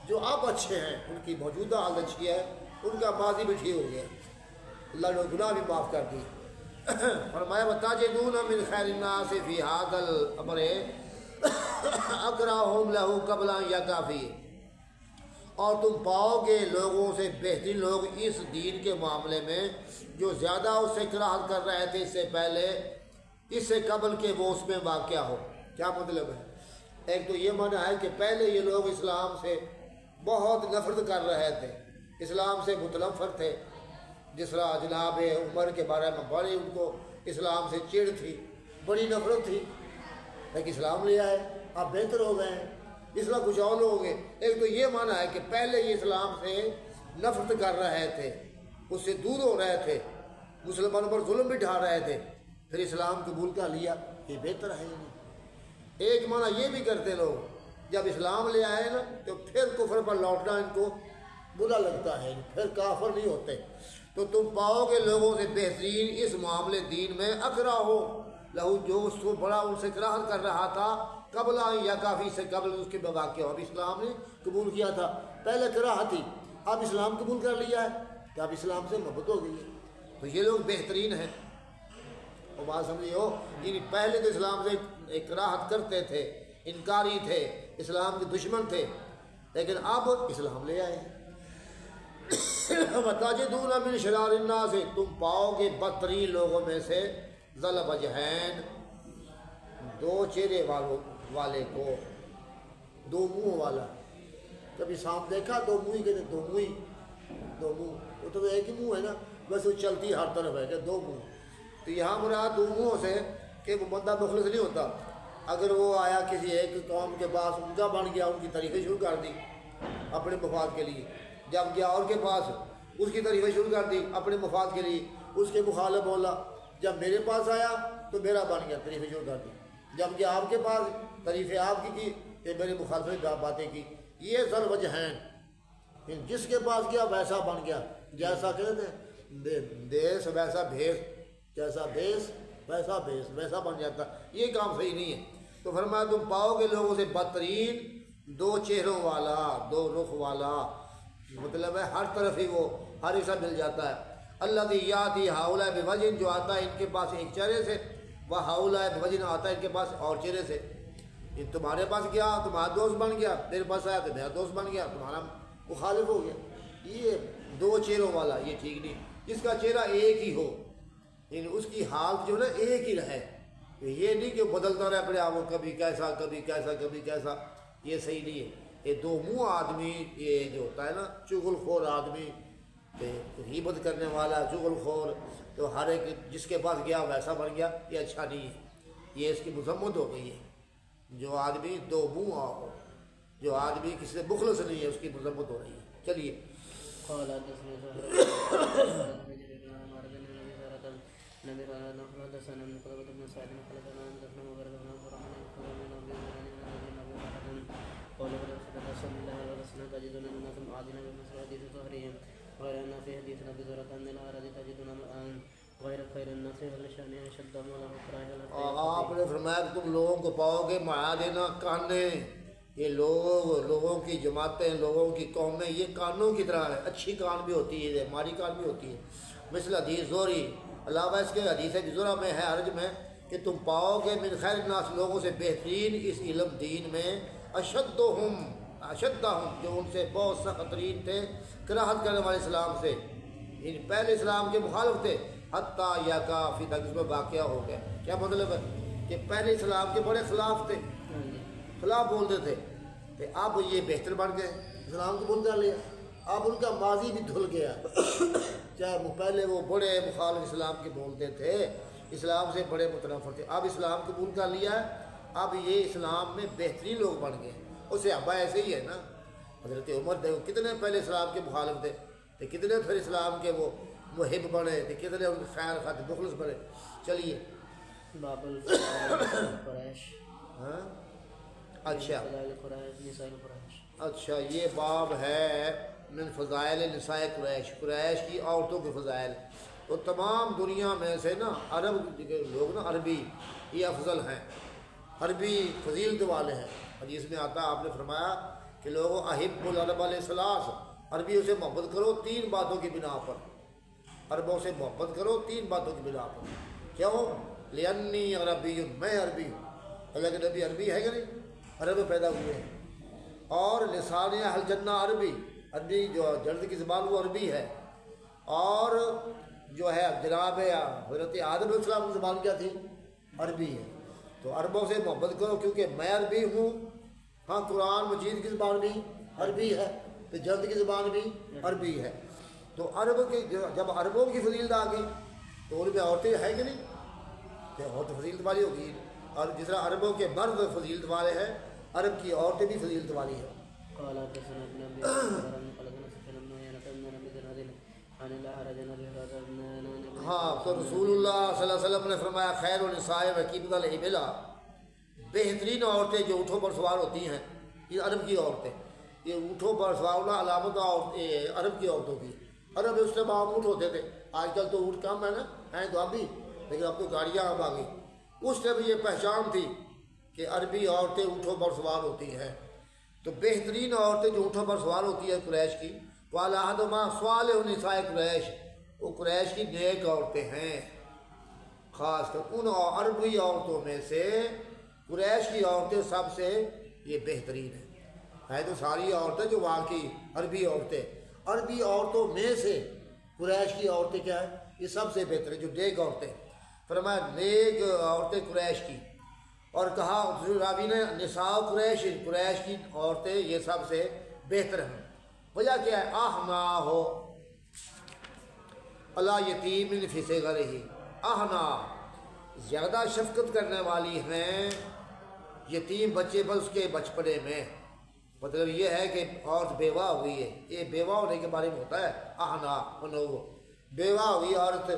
جو اب اچھے ہیں ان کی موجودہ حالت اچھی ہے، ان کا ماضی بھی ٹھیک ہو گیا، اللہ نے گناہ بھی معاف کر دی۔ فرمایا وَتَجِدُونَ مِنْ خَيْرِ النَّاسِ فِي هَذَا الْأَمْرِ أَقْرَأَهُمْ لَهُ قَبْلَ أَنْ يَقَعَ فِيهِ، اور تم پاؤ گے لوگوں سے بہترین لوگ اس دین کے معاملے میں جو زیادہ اس سے کراہت کر رہے تھے اس سے پہلے، اس سے قبل کہ وہ اس میں واقع ہو۔ کیا مطلب ہے؟ ایک تو یہ معنی ہے کہ پہلے یہ لوگ اسلام سے بہت نفرت کر رہے تھے، اسلام سے متنفر تھے، جس طرح جناب عمر کے بارے میں بڑی ان کو اسلام سے چڑ تھی، بڑی نفرت تھی، لیکن اسلام لے آئے، اب بہتر ہو گئے ہیں۔ اس طرح کچھ اور لوگ ہیں، ایک تو یہ معنی ہے کہ پہلے یہ اسلام سے نفرت کر رہے تھے، اس سے دور ہو رہے تھے، مسلمانوں پر ظلم بھی ڈھا رہے تھے، پھر اسلام قبول کر لیا، یہ بہتر ہے۔ ایک معنی یہ بھی کرتے لوگ جب اسلام لے آئے نا تو پھر کفر پر لوٹنا ان کو برا لگتا ہے، پھر کافر نہیں ہوتے۔ تو تم پاؤ گے لوگوں سے بہترین اس معاملے دین میں اقرا ہو لہو، جو اس کو بڑا ان سے کراہت کر رہا تھا قبل یا کافی سے قبل اس کے واقع ہو۔ اب اسلام نے قبول کیا تھا، پہلے کراہت تھی، اب اسلام قبول کر لیا ہے کہ اب اسلام سے محبت ہو گئی ہے، تو یہ لوگ بہترین ہیں۔ اور بات سمجھے ہو، یعنی پہلے تو اسلام سے کراہت کرتے تھے، انکاری تھے، اسلام کے دشمن تھے، لیکن اب اسلام لے آئے۔ وَتَجِدُونَ مِنْ شِرَارِ النَّاسِ، تم پاؤ گے بدترین لوگوں میں سے ذَا الْوَجْہَیْن، دو چہرے والے کو، دو منہ والا۔ کبھی سانپ دیکھا دو منہ کہتے دو منہ، وہ تو ایک ہی منہ ہے نا، بس وہ چلتی ہر طرف ہے کہ دو منہ۔ تو یہاں مراد دو منہوں سے کہ وہ بندہ مخلص نہیں ہوتا۔ اگر وہ آیا کسی ایک قوم کے پاس، ان کا بن گیا، ان کی تعریفیں شروع کر دی اپنے مفاد کے لیے، جب گیا اور کے پاس اس کی تعریفیں شروع کر دی اپنے مفاد کے لیے، اس کے مخالف بولا، جب میرے پاس آیا تو میرا بن گیا، تعریفیں شروع کر دی، جب گیا آپ کے پاس تعریفیں آپ کی کہ میرے مخالف باتیں کی۔ یہ ذا الوجہین، جس کے پاس گیا ویسا بن گیا، جیسا کہتے ہیں دیس ویسا بھیس، جیسا دیس ویسا بھیس، ویسا بن جاتا۔ یہ کام صحیح نہیں ہے۔ تو فرمایا تم پاؤ گے لوگوں سے بدترین دو چہروں والا، دو رخ والا، مطلب ہے ہر طرف ہی وہ ہر حصہ مل جاتا ہے۔ الذی یاتی ہؤلاء بوجہ، جو آتا ہے ان کے پاس ایک چہرے سے، وہ ہؤلاء بوجہ آتا ہے ان کے پاس اور چہرے سے۔ یہ تمہارے پاس گیا تمہارا دوست بن گیا، میرے پاس آیا تو میرا دوست بن گیا، تمہارا مخالف ہو گیا۔ یہ دو چہروں والا یہ ٹھیک نہیں۔ جس کا چہرہ ایک ہی ہو، یعنی اس کی حالت جو ہے نا ایک ہی رہے، یہ نہیں کہ بدلتا رہے اپنے آپ کو، کبھی کیسا کبھی کیسا کبھی کیسا، یہ صحیح نہیں ہے۔ یہ دو منہ آدمی، یہ جو ہوتا ہے نا چغل خور آدمی، غیبت کرنے والا چغل خور، تو ہر ایک جس کے پاس گیا ویسا بن گیا، یہ اچھا نہیں ہے، یہ اس کی مذمت ہو گئی ہے۔ جو آدمی دو منہ ہو، جو آدمی کسی سے مخلص نہیں ہے، اس کی مذمت ہو رہی ہے۔ چلیے آپ نے فرمایا کہ تم لوگوں کو پاؤ گے معادنا کانے، یہ لوگوں کی جماعتیں، لوگوں کی قومیں یہ کانوں کی طرح ہے، اچھی کان بھی ہوتی ہے، ماری کان بھی ہوتی ہے۔ مثل حدیث زوری، علاوہ اس کے حدیث زورہ میں ہے عرج میں کہ تم پاؤ گے من خیر الناس، لوگوں سے بہترین اس علم دین میں، اشدہم جو ان سے بہت سخت ترین تھے، کراہت کرنے والے اسلام سے، ان پہلے اسلام کے مخالف تھے، حتیٰ یا کافی تک اس میں واقعہ ہو گیا۔ کیا مطلب ہے کہ پہلے اسلام کے بڑے خلاف تھے، خلاف بولتے تھے، کہ اب یہ بہتر بن گئے، اسلام کو بول کر لیا، اب ان کا ماضی بھی دھل گیا۔ چاہے وہ پہلے وہ بڑے مخالف اسلام کے بولتے تھے، اسلام سے بڑے متنفر تھے، اب اسلام قبول کر لیا ہے، اب یہ اسلام میں بہترین لوگ بن گئے۔ اس صحابہ ایسے ہی ہے نا، حضرت عمر دیکھو کتنے پہلے اسلام کے مخالف تھے، تو کتنے پھر اسلام کے وہ محب بنے، تو کتنے ان خیر خاطر مخلص بنے۔ چلیے باب القریش، ہاں اچھا یہ باب ہے من فضائل نساء قریش، قریش کی عورتوں کے فضائل۔ تو تمام دنیا میں سے نا عرب لوگ نا عربی یہ افضل ہیں، عربی فضیلت والے ہیں۔ حدیث میں آتا آپ نے فرمایا کہ لوگوں احب العرب علیہ الثلاث، عربیوں سے محبت کرو تین باتوں کی بنا پر، عربوں سے محبت کرو تین باتوں کی بنا پر۔ کیوں؟ لأنی عربی، میں عربی ہوں، اللہ کے نبی عربی ہے کہ نہیں، عرب میں پیدا ہوئے ہیں، اور لسان اہل جنہ عربی، عربی جو جنت کی زبان وہ عربی ہے، اور جو ہے جناب حضرت آدم علیہ السلام کی زبان کیا تھی؟ عربی ہے۔ تو عربوں سے محبت کرو کیونکہ میں عربی ہوں۔ ہاں قرآن مجید کی زبان بھی عربی ہے، تو جنت کی زبان بھی عربی ہے۔ تو عرب کی جب عربوں کی فضیلت آ گئی تو ان میں عورتیں ہیں کہ نہیں، تو عورت فضیلت والی ہوگی، اور جس طرح عربوں کے مرد فضیلت والے ہیں، عرب کی عورتیں بھی فضیلت والی ہیں۔ ہاں تو رسول اللہ صلی اللہ علیہ وسلم نے فرمایا خیر النساء رکیبۃ الابل، بہترین عورتیں جو اونٹوں پر سوار ہوتی ہیں، یہ عرب کی عورتیں، یہ اونٹوں پر سوار ہونا علامت عرب کی عورتوں کی۔ عرب اس سے بعد اونٹ ہوتے تھے، آج کل تو اونٹ کم ہے نا، ہیں تو اب بھی، لیکن اب تو گاڑیاں اب آ گئی۔ اس سے بھی یہ پہچان تھی کہ عربی عورتیں اونٹوں پر سوار ہوتی ہیں۔ تو بہترین عورتیں جو اونٹوں پر سوار ہوتی ہیں قریش کی، وَعَلَىٰ صَالِحُ نِسَاءِ قریش، وہ قریش کی نیک عورتیں ہیں۔ خاص کر ان عربی عورتوں میں سے قریش کی عورتیں سب سے یہ بہترین ہے تو ساری عورتیں جو واقعی عربی عورتوں میں سے قریش کی عورتیں کیا ہیں؟ یہ سب سے بہتر ہے جو نیک عورتیں، فرمایا نیک عورتیں قریش کی، اور کہا راوی نے نساء قریش کی عورتیں یہ سب سے بہتر ہیں۔ وجہ کیا ہے؟ احنا ہو اللہ یتیم فی صغرہ، احنا زیادہ شفقت کرنے والی ہیں یتیم بچے پر اس کے بچپنے میں، مطلب یہ ہے کہ عورت بیوہ ہوئی ہے، یہ بیوہ ہونے کے بارے میں ہوتا ہے احنا بیوہ ہوئی عورت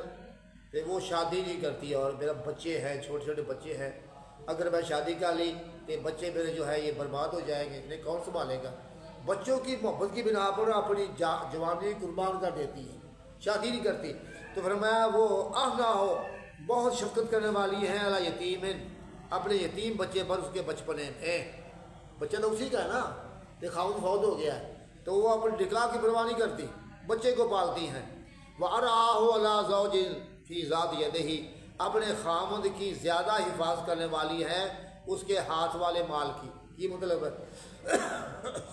وہ شادی نہیں کرتی، اور میرا بچے ہیں چھوٹے چھوٹے بچے ہیں، اگر میں شادی کر لی تو بچے میرے جو ہے یہ برباد ہو جائیں گے، انہیں کون سنبھالے گا؟ بچوں کی محبت کی بنا پر اپنی جوانی قربان کر دیتی ہے، شادی نہیں کرتی۔ تو فرمایا وہ احنا ہو بہت شفقت کرنے والی ہیں علی یتیم، اپنے یتیم بچے پر اس کے بچپنے میں، بچہ تو اسی کا ہے نا، کہ خاوند فوت ہو گیا ہے تو وہ اپنے نکاح کی پرواہ نہیں کرتی، بچے کو پالتی ہیں۔ وَأَرْعَاهُ عَلَىٰ زَوْجٍ فِي ذَاتِ يَدِهِ، اپنے خامد کی زیادہ حفاظت کرنے والی ہے اس کے ہاتھ والے مال کی، یہ مطلب ہے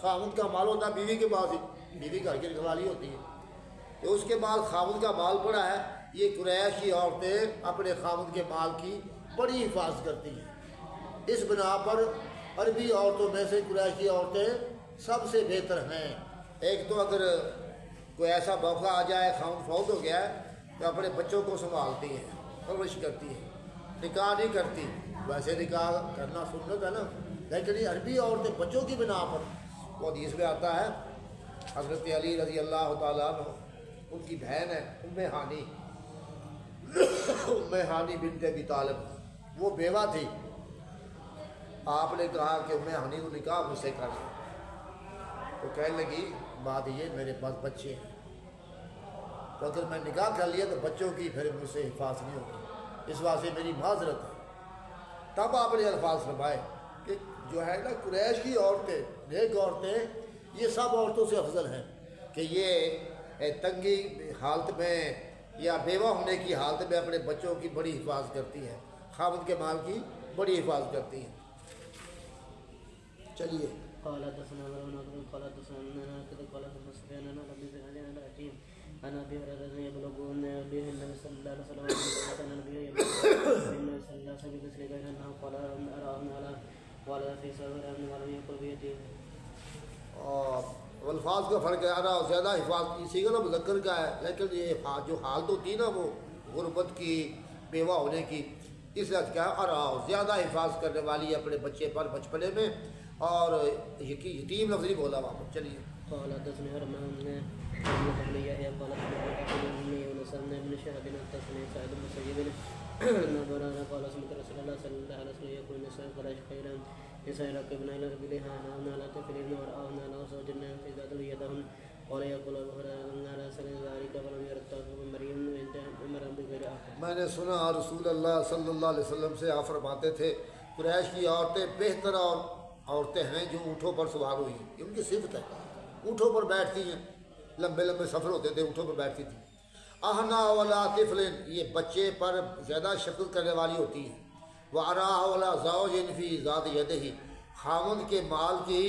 خامد کا مال ہوتا ہے بیوی کے پاس ہی، بیوی گھر کی رکھنے والی ہوتی ہے تو اس کے بعد خامد کا مال پڑا ہے، یہ قریش کی عورتیں اپنے خامد کے مال کی بڑی حفاظت کرتی ہیں۔ اس بنا پر عربی عورتوں میں سے قریش کی عورتیں سب سے بہتر ہیں۔ ایک تو اگر کوئی ایسا موقع آ جائے خامد فوت ہو گیا ہے تو اپنے بچوں کو سنبھالتی ہیں، پرورش کرتی ہیں، نکاح نہیں کرتی، ویسے نکاح کرنا سنت ہے نا، لیکن یہ عربی عورتیں بچوں کی بنا پر، وہ حدیث میں آتا ہے حضرت علی رضی اللہ تعالیٰ عنہ ان کی بہن ہے ام ہانی بنت ابی طالب، وہ بیوہ تھی، آپ نے کہا کہ ام ہانی کو نکاح مجھ سے کر، تو کہنے لگی بات یہ میرے پاس بچے ہیں، تو اگر میں نکاح کر لیا تو بچوں کی پھر مجھ سے حفاظت نہیں ہوگی، اس واسطے میری معذرت ہے۔ تب آپ نے الفاظ فرمائے کہ جو ہے نا قریش کی عورتیں نیک عورتیں یہ سب عورتوں سے افضل ہیں، کہ یہ تنگی حالت میں یا بیوہ ہونے کی حالت میں اپنے بچوں کی بڑی حفاظت کرتی ہیں، خاوند کے مال کی بڑی حفاظت کرتی ہیں۔ چلیے قال حدثنا عمرو قال حدثنا قال حدثنا سفيان عن ابي زهير عن الحكيم عن ابي هريره يبلغون به النبي صلى الله عليه وسلم عن النبي صلى الله عليه وسلم انه قال ارى على ولا في صغر ابن ولم يقل بيده، اور الفاظ کا فرق ہے، ارا زیادہ حفاظت کی سیغہ مذکر کا ہے، لیکن یہ جو حالت ہوتی نا وہ غربت کی بیوہ ہونے کی، اس لیے کیا ہے ارا زیادہ حفاظت کرنے والی اپنے بچے پر بچپنے میں، اور یتیم لفظ نہیں بولا وہاں پر۔ چلیے قال حدثني هرمان بن يحيى قال حدثني يونس بن شهاب حدثني سعيد بن مسيب ان ابراهيم قال سمعت رسول الله صلى الله عليه وسلم يقول نساء قريش خيرا نساء ركبن الى ابلها هنا لا تفلين ورآهن لا زوجن في ذات يدهن قال يقول ابو هريره على سن ذلك فلم يرتقب مريم مريم بغير احد۔ میں نے سنا رسول اللہ صلی اللہ علیہ وسلم سے آپ فرماتے تھے قریش کی عورتیں بہتر اور عورتیں ہیں جو اونٹوں پر سوار ہوئی ہیں، یہ ان کی صفت ہے، اونٹوں پر بیٹھتی ہیں، لمبے لمبے سفر ہوتے تھے اونٹوں پر بیٹھتی تھی۔ احنا ولا طفلن، یہ بچے پر زیادہ شفقت کرنے والی ہوتی ہیں۔ وَأَرَاهُ وَلَا زَوْجٍ فِي ذَاتِ يَدِهِ، خامد کے مال کی،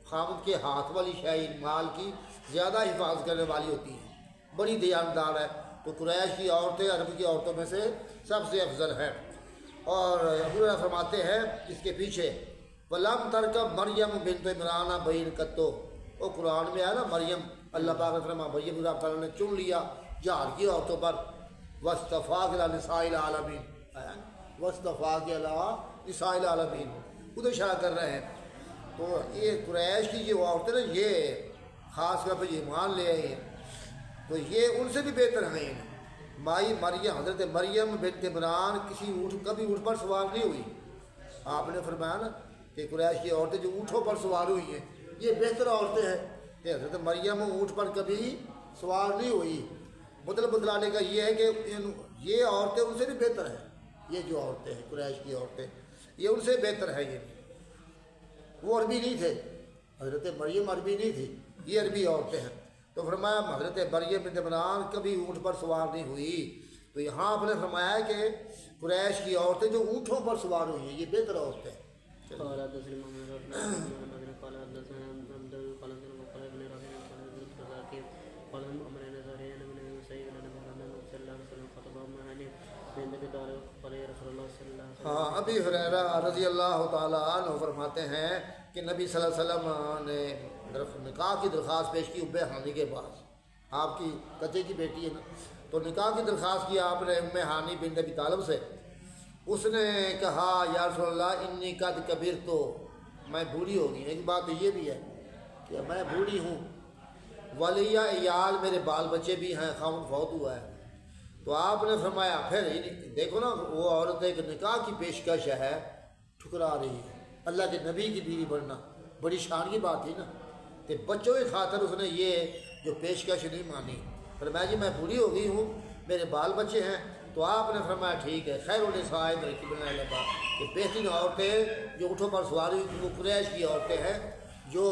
خامد کے ہاتھ والی شے مال کی زیادہ حفاظت کرنے والی ہوتی ہیں، بڑی دیانتدار ہے۔ تو قریش کی عورتیں عرب کی عورتوں میں سے سب سے افضل ہیں۔ اور ابو ہریرہ فرماتے ہیں اس کے پیچھے وَلَمْ تَرْكَبْ مَرْيَمُ بِنْتُ عِمْرَانَ بَيْنَ قَطُّ، وہ قرآن میں ہے نا مریم، اللہ پاک نے فرمایا مریم اللہ تعالیٰ نے چن لیا جہر کی عورتوں پر، وَاصْطَفَاكَ عَلَىٰ نِسَاءِ الْعَالَمِينَ، وَاصْطَفَاكَ عَلَىٰ نِسَاءِ الْعَالَمِينَ، ادھر اشارہ کر رہے ہیں۔ تو یہ قریش کی جو عورتیں نا یہ خاص طور پہ یہ ایمان لے آئی ہیں، تو یہ ان سے بھی بہتر ہیں۔ مائی مریم حضرت مریم بنت عمران کسی کبھی اونٹ پر سوار نہیں ہوئی، آپ نے فرمایا نا کہ قریش کی عورتیں جو اونٹوں پر سوار ہوئی ہیں یہ بہتر عورتیں ہیں، کہ حضرت مریم اونٹ پر کبھی سوار نہیں ہوئی۔ مطلب بتلانے کا یہ ہے کہ یہ عورتیں ان سے بھی بہتر ہیں، یہ جو عورتیں ہیں قریش کی عورتیں یہ ان سے بہتر ہے۔ یہ وہ عربی نہیں تھے، حضرت مریم عربی نہیں تھی، یہ عربی عورتیں ہیں۔ تو فرمایا حضرت مریم بنت عمران کبھی اونٹ پر سوار نہیں ہوئی، تو یہاں آپ نے فرمایا کہ قریش کی عورتیں جو اونٹوں پر سوار ہوئی ہیں یہ بہتر عورتیں ہیں۔ قال حدثني محمد بن محمد قال حدثنا عبد قال قال ابن رافع قال ابن الرزاق قال امرنا زارين من سيد النبي صلى الله عليه وسلم خطب معنا من ذي قال يا رسول الله صلى الله عليه وسلم. ہاں ابی ہریرہ رضی اللہ تعالیٰ عنہ فرماتے ہیں کہ نبی صلی اللہ علیہ وسلم نے نکاح کی درخواست پیش کی ام ہانی کے پاس. آپ کی کچے کی بیٹی ہے نا، تو نکاح کی درخواست کی آپ نے ام ہانی بنت ابی طالب سے. اس نے کہا یا رسول اللہ انی قد کبیر، تو میں بوڑھی ہو گئی. ایک بات تو یہ بھی ہے کہ میں بوڑھی ہوں، ولیہ عیال میرے بال بچے بھی ہیں، خاوند فوت ہوا ہے. تو آپ نے فرمایا پھر دیکھو نا، وہ عورت ایک نکاح کی پیشکش ہے ٹھکرا رہی ہے. اللہ کے نبی کی بیوی بننا بڑی شان کی بات تھی نا، کہ بچوں کی خاطر اس نے یہ جو پیشکش نہیں مانی. فرمایا جی میں بوڑھی ہو گئی ہوں، میرے بال بچے ہیں. تو آپ نے فرمایا ٹھیک ہے، خیر النساء رکبنا لبا، کہ بہترین عورتیں جو اونٹوں پر سواری وہ قریش کی عورتیں ہیں جو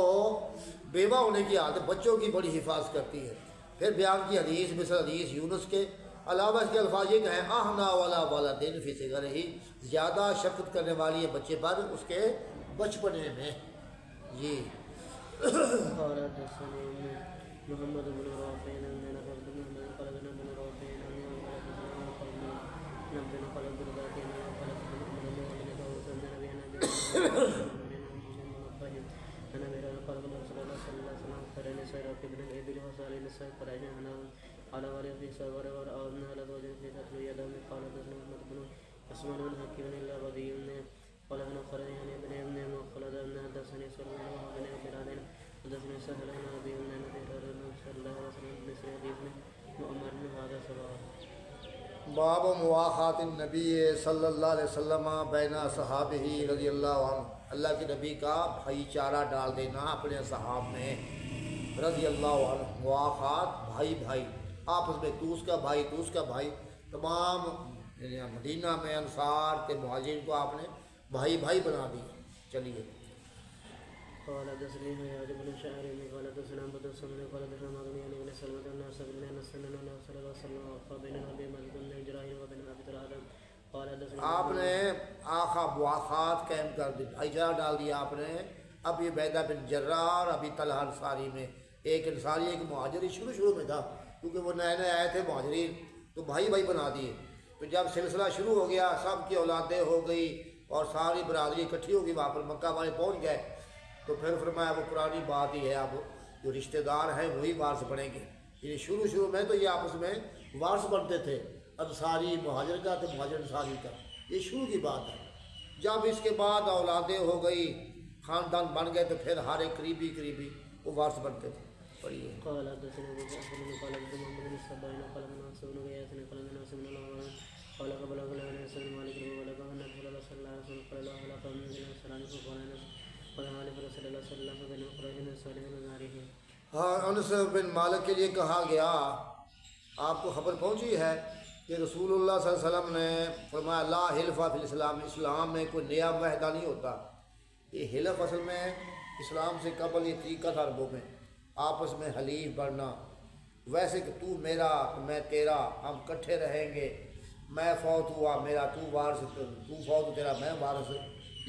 بیوہ ہونے کی عادت بچوں کی بڑی حفاظت کرتی ہے. پھر بیان کی حدیث مثل حدیث یونس کے علاوہ اس کے الفاظ یہ کہیں آہنا والا والدین فی صغرہ، زیادہ شفقت کرنے والی ہے بچے پر اس کے بچپنے میں. جی قال حدثني محمد بن رافع عن عبد الله قال بن رافع عن عبد الله قال عبد الله قال أنا بيران قال رسول الله صلى الله عليه وسلم قال النساء راكبن الإبل وصار النساء قرعن على غريب في سوار وأرأونا على زوج في تتلو يدهم. قال حدثنا محمد بن عثمان بن حكيم إلا رضي قال ابن خالد يعني ابن ابن خالد بن حدثني سلمان وابن بلال حدثني سهل بن أبي بن نذير صلى الله عليه وسلم بن سعيد بن مؤمر هذا سواء. باب مواخات النبی صلی اللہ علیہ وسلم بین صحابہ رضی اللہ عنہ، اللہ کے نبی کا بھائی چارہ ڈال دینا اپنے صحاب میں رضی اللہ عنہ. مواخات بھائی بھائی آپس میں، تو اس کا بھائی تو اس کا بھائی. تمام مدینہ میں انصار کے مہاجرین کو آپ نے بھائی بھائی بنا دیا. چلیے قال حدثني حياد بن شعر قال حدثنا عبد الصمد قال حدثنا مغني بن سلمة بن ناصر بن انس بن صلى الله عليه وسلم وقف بين ابي مسعود بن جراح وبين ابي طلحه. قال حدثنا آپ نے آخا مواخات قائم کر دی، بھائی چارہ ڈال دیا آپ نے ابی عبیدہ بن جراح اور ابی طلحہ انصاری میں. ایک انصاری ایک مہاجری شروع میں تھا، کیونکہ وہ نئے نئے آئے تھے مہاجرین، تو بھائی بھائی بنا دیے. تو جب سلسلہ شروع ہو گیا، سب کی اولادیں ہو گئی اور ساری برادری اکٹھی ہو گئی، وہاں پر مکہ والے پہنچ گئے. تو پھر فرمایا وہ پرانی بات ہی ہے، اب جو رشتہ دار ہیں وہی وارث بنیں گے. یہ شروع میں تو یہ آپس میں وارث بنتے تھے، انصاری مہاجر کا تو مہاجر انصاری کا، یہ شروع کی بات ہے. جب اس کے بعد اولادیں ہو گئی، خاندان بن گئے، تو پھر ہر ایک قریبی وہ وارث بنتے تھے. پڑھیے. قال حدثنا ابو جعفر قال ابن محمد بن الصباح قال ابن ناصر بن غياث قال ابن ناصر بن الله قال قبل انس بن مالك وبلغ ان رسول الله صلى الله عليه وسلم قال لا خلق من السلام فقال انس قال مالك رسول الله صلى الله عليه وسلم قال صالح من ناره. ہاں انس بن مالک کے لیے کہا گیا، آپ کو خبر پہنچی ہے کہ رسول اللہ صلی اللہ علیہ وسلم نے فرمایا لا حلف فی الاسلام، اسلام میں کوئی نیا معاہدہ نہیں ہوتا. یہ حلف اصل میں اسلام سے قبل یہ طریقہ تھا عربوں میں، آپس میں حلیف بننا. ویسے کہ تو میرا میں تیرا، ہم کٹھے رہیں گے، میں فوت ہوا میرا تو وارث، تو فوت تیرا میں وارث،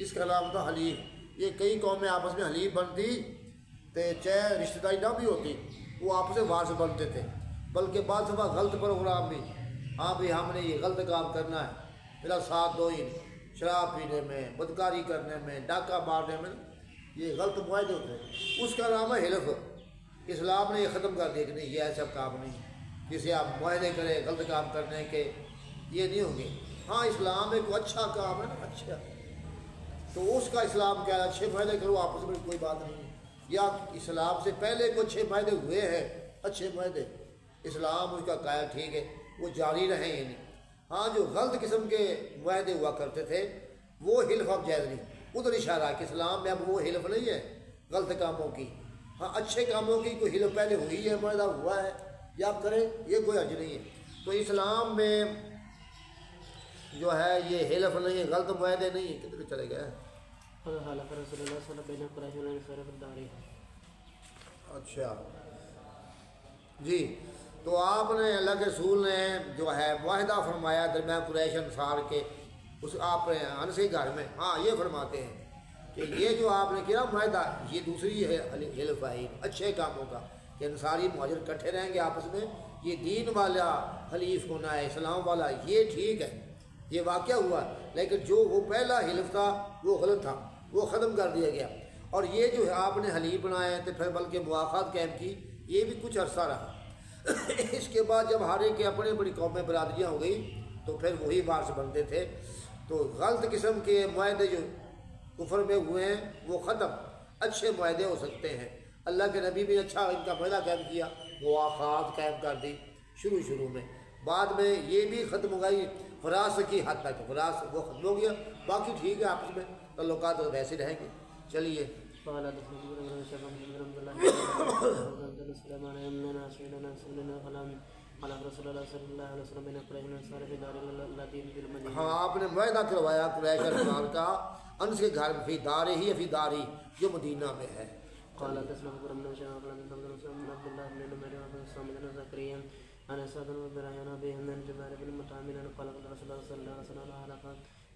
اس کا نام تھا حلیف. یہ کئی قومیں آپس میں حلیف بنتی تو چاہے رشتہ داری نہ بھی ہوتی، وہ آپس میں وارث بنتے تھے. بلکہ بعض دفعہ غلط پروگرام بھی، ہاں بھی ہم نے یہ غلط کام کرنا ہے، میرا ساتھ دو ہی، شراب پینے میں، بدکاری کرنے میں، ڈاکہ مارنے میں، یہ غلط معاہدے ہوتے ہیں، اس کا نام ہے حلف. اسلام نے یہ ختم کر دیا کہ نہیں، یہ ایسا کام نہیں، جسے آپ معاہدے کریں غلط کام کرنے کے، یہ نہیں ہوں گے. ہاں اسلام ایک اچھا کام ہے نا، اچھا، تو اس کا اسلام کیا ہے، اچھے معاہدے کرو آپس میں، کوئی بات نہیں. یا اسلام سے پہلے کو اچھے معاہدے ہوئے ہیں، اچھے معاہدے، اسلام اس کا قائل، ٹھیک ہے، وہ جاری رہیں. یہ نہیں. ہاں جو غلط قسم کے معاہدے ہوا کرتے تھے وہ حلف اب جائز نہیں. ادھر اشارہ کہ اسلام میں اب وہ حلف نہیں ہے غلط کاموں کی. ہاں اچھے کاموں کی کوئی حلف پہلے ہوئی ہے، معاہدہ ہوا ہے، یا آپ کریں، یہ کوئی حرج نہیں ہے. تو اسلام میں جو ہے یہ حلف نہیں ہے، غلط معاہدے نہیں ہے. کدھر چلے گئے؟ حلف رسول اللہ صلی اللہ علیہ وسلم قریش والانصار فی الدار. اچھا جی، تو آپ نے اللہ کے رسول نے جو ہے معاہدہ فرمایا درمیان قریش انصار کے، اس آپ نے انس کے گھر میں. ہاں یہ فرماتے ہیں کہ یہ جو آپ نے کیا معاہدہ یہ دوسری ہے حلف ہے اچھے کاموں کا کہ انصاری مہاجر اکٹھے رہیں گے آپس میں، یہ دین والا حلیف ہونا ہے، اسلام والا، یہ ٹھیک ہے، یہ واقعہ ہوا، لیکن جو وہ پہلا حلف تھا وہ غلط تھا، وہ ختم کر دیا گیا۔ اور یہ جو ہے آپ نے حلیف بنائے تو پھر بلکہ مواخات قائم کی، یہ بھی کچھ عرصہ رہا۔ اس کے بعد جب ہر ایک کے اپنی بڑی قومیں برادریاں ہو گئی تو پھر وہی وارث بنتے تھے۔ تو غلط قسم کے معاہدے جو کفر میں ہوئے ہیں وہ ختم، اچھے معاہدے ہو سکتے ہیں۔ اللہ کے نبی بھی اچھا ان کا معاہدہ قائم کیا، مواخات قائم کر دی شروع میں، بعد میں یہ بھی ختم ہو گئی فراس کی حد تک، فراس وہ ختم ہو گیا، باقی ٹھیک ہے آپس میں تعلقات تو ویسے رہیں گے۔ چلیے قال ہاں آپ نے معاہدہ کروایا قریش انصار کا انس کے گھر فی دار ہی فی داری جو مدینہ میں ہے۔ قال تسلم قرم بن شاء الله بن عبد الله بن نمير بن صامد بن زكريا عن سعد بن ابراهيم بن بن جبار بن مطعم قال رسول الله صلى الله عليه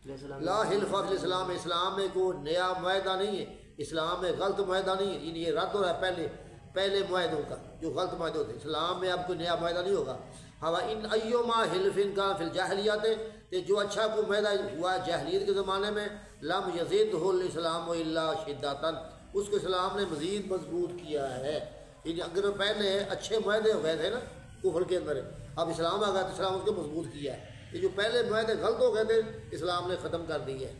وسلم لا حلف فی الاسلام، اسلام میں کوئی نیا معاہدہ نہیں ہے، اسلام میں غلط معاہدہ نہیں ہے، یہ رد ہو رہا ہے پہلے معاہدوں کا جو غلط معاہدے ہوتے ہیں۔ اسلام میں اب کوئی نیا معاہدہ نہیں ہوگا۔ ہوا ان ایما حلف ان کا فی الجاہلیت، کہ جو اچھا کوئی معاہدہ ہوا جاہلیت کے زمانے میں، لم یزدہ الاسلام الا شدۃ، اس کو اسلام نے مزید مضبوط کیا ہے۔ یعنی اگر پہلے اچھے معاہدے ہو گئے تھے نا کفر کے اندر، اب اسلام آ گیا تو اسلام اس کو مضبوط کیا ہے۔ یہ جو پہلے معاہدے غلط ہو گئے تھے اسلام نے ختم کر دیے۔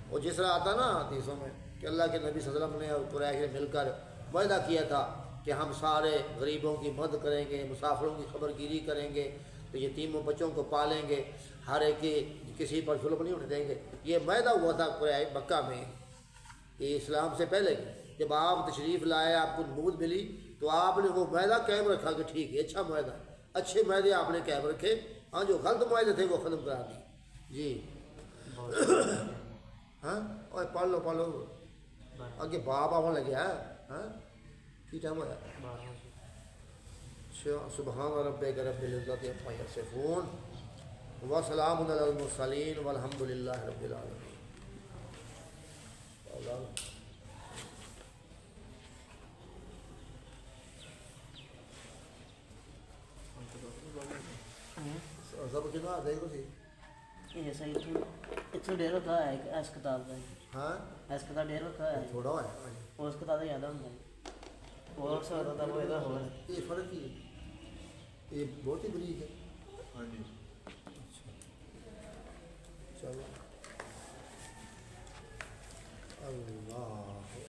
اور جس طرح آتا نا حدیثوں میں کہ اللہ کے نبی صلی اللہ علیہ وسلم نے اور قریش نے مل کر معاہدہ کیا تھا کہ ہم سارے غریبوں کی مدد کریں گے، مسافروں کی خبر گیری کریں گے، تو یتیموں بچوں کو پالیں گے، ہر ایک کی کسی پر ظلم نہیں ہونے دیں گے۔ یہ معاہدہ ہوا تھا قریش مکہ میں، یہ اسلام سے پہلے۔ جب آپ تشریف لائے، آپ کو نبوت ملی، تو آپ نے وہ معاہدہ قائم رکھا کہ ٹھیک ہے اچھا معاہدہ، اچھے معاہدے آپ نے قائم رکھے، ہاں جو غلط معاہدے تھے وہ ختم کرا دی۔ جی ہاں اور پڑھ لو آگے باپ آنے لگے ہے، ہاں کی ٹائم ہوا؟ سبحان ربک رب العزت عما یصفون وسلام علی المرسلین والحمد للہ رب العالمین۔ سب کتنا دے گا سی یہ صحیح اتنا ڈیر ہوتا ہے کہ اس کتاب کا ہاں اس کتاب ڈیر ہوتا ہے تھوڑا ہے اس کتاب کا زیادہ ہوتا ہے اور سے ہوتا وہ ਇਹਦਾ ਹੋਰ یہ فرق ہی ہے، یہ بہت ہی بریک ہے۔ ہاں جی چلو اللہ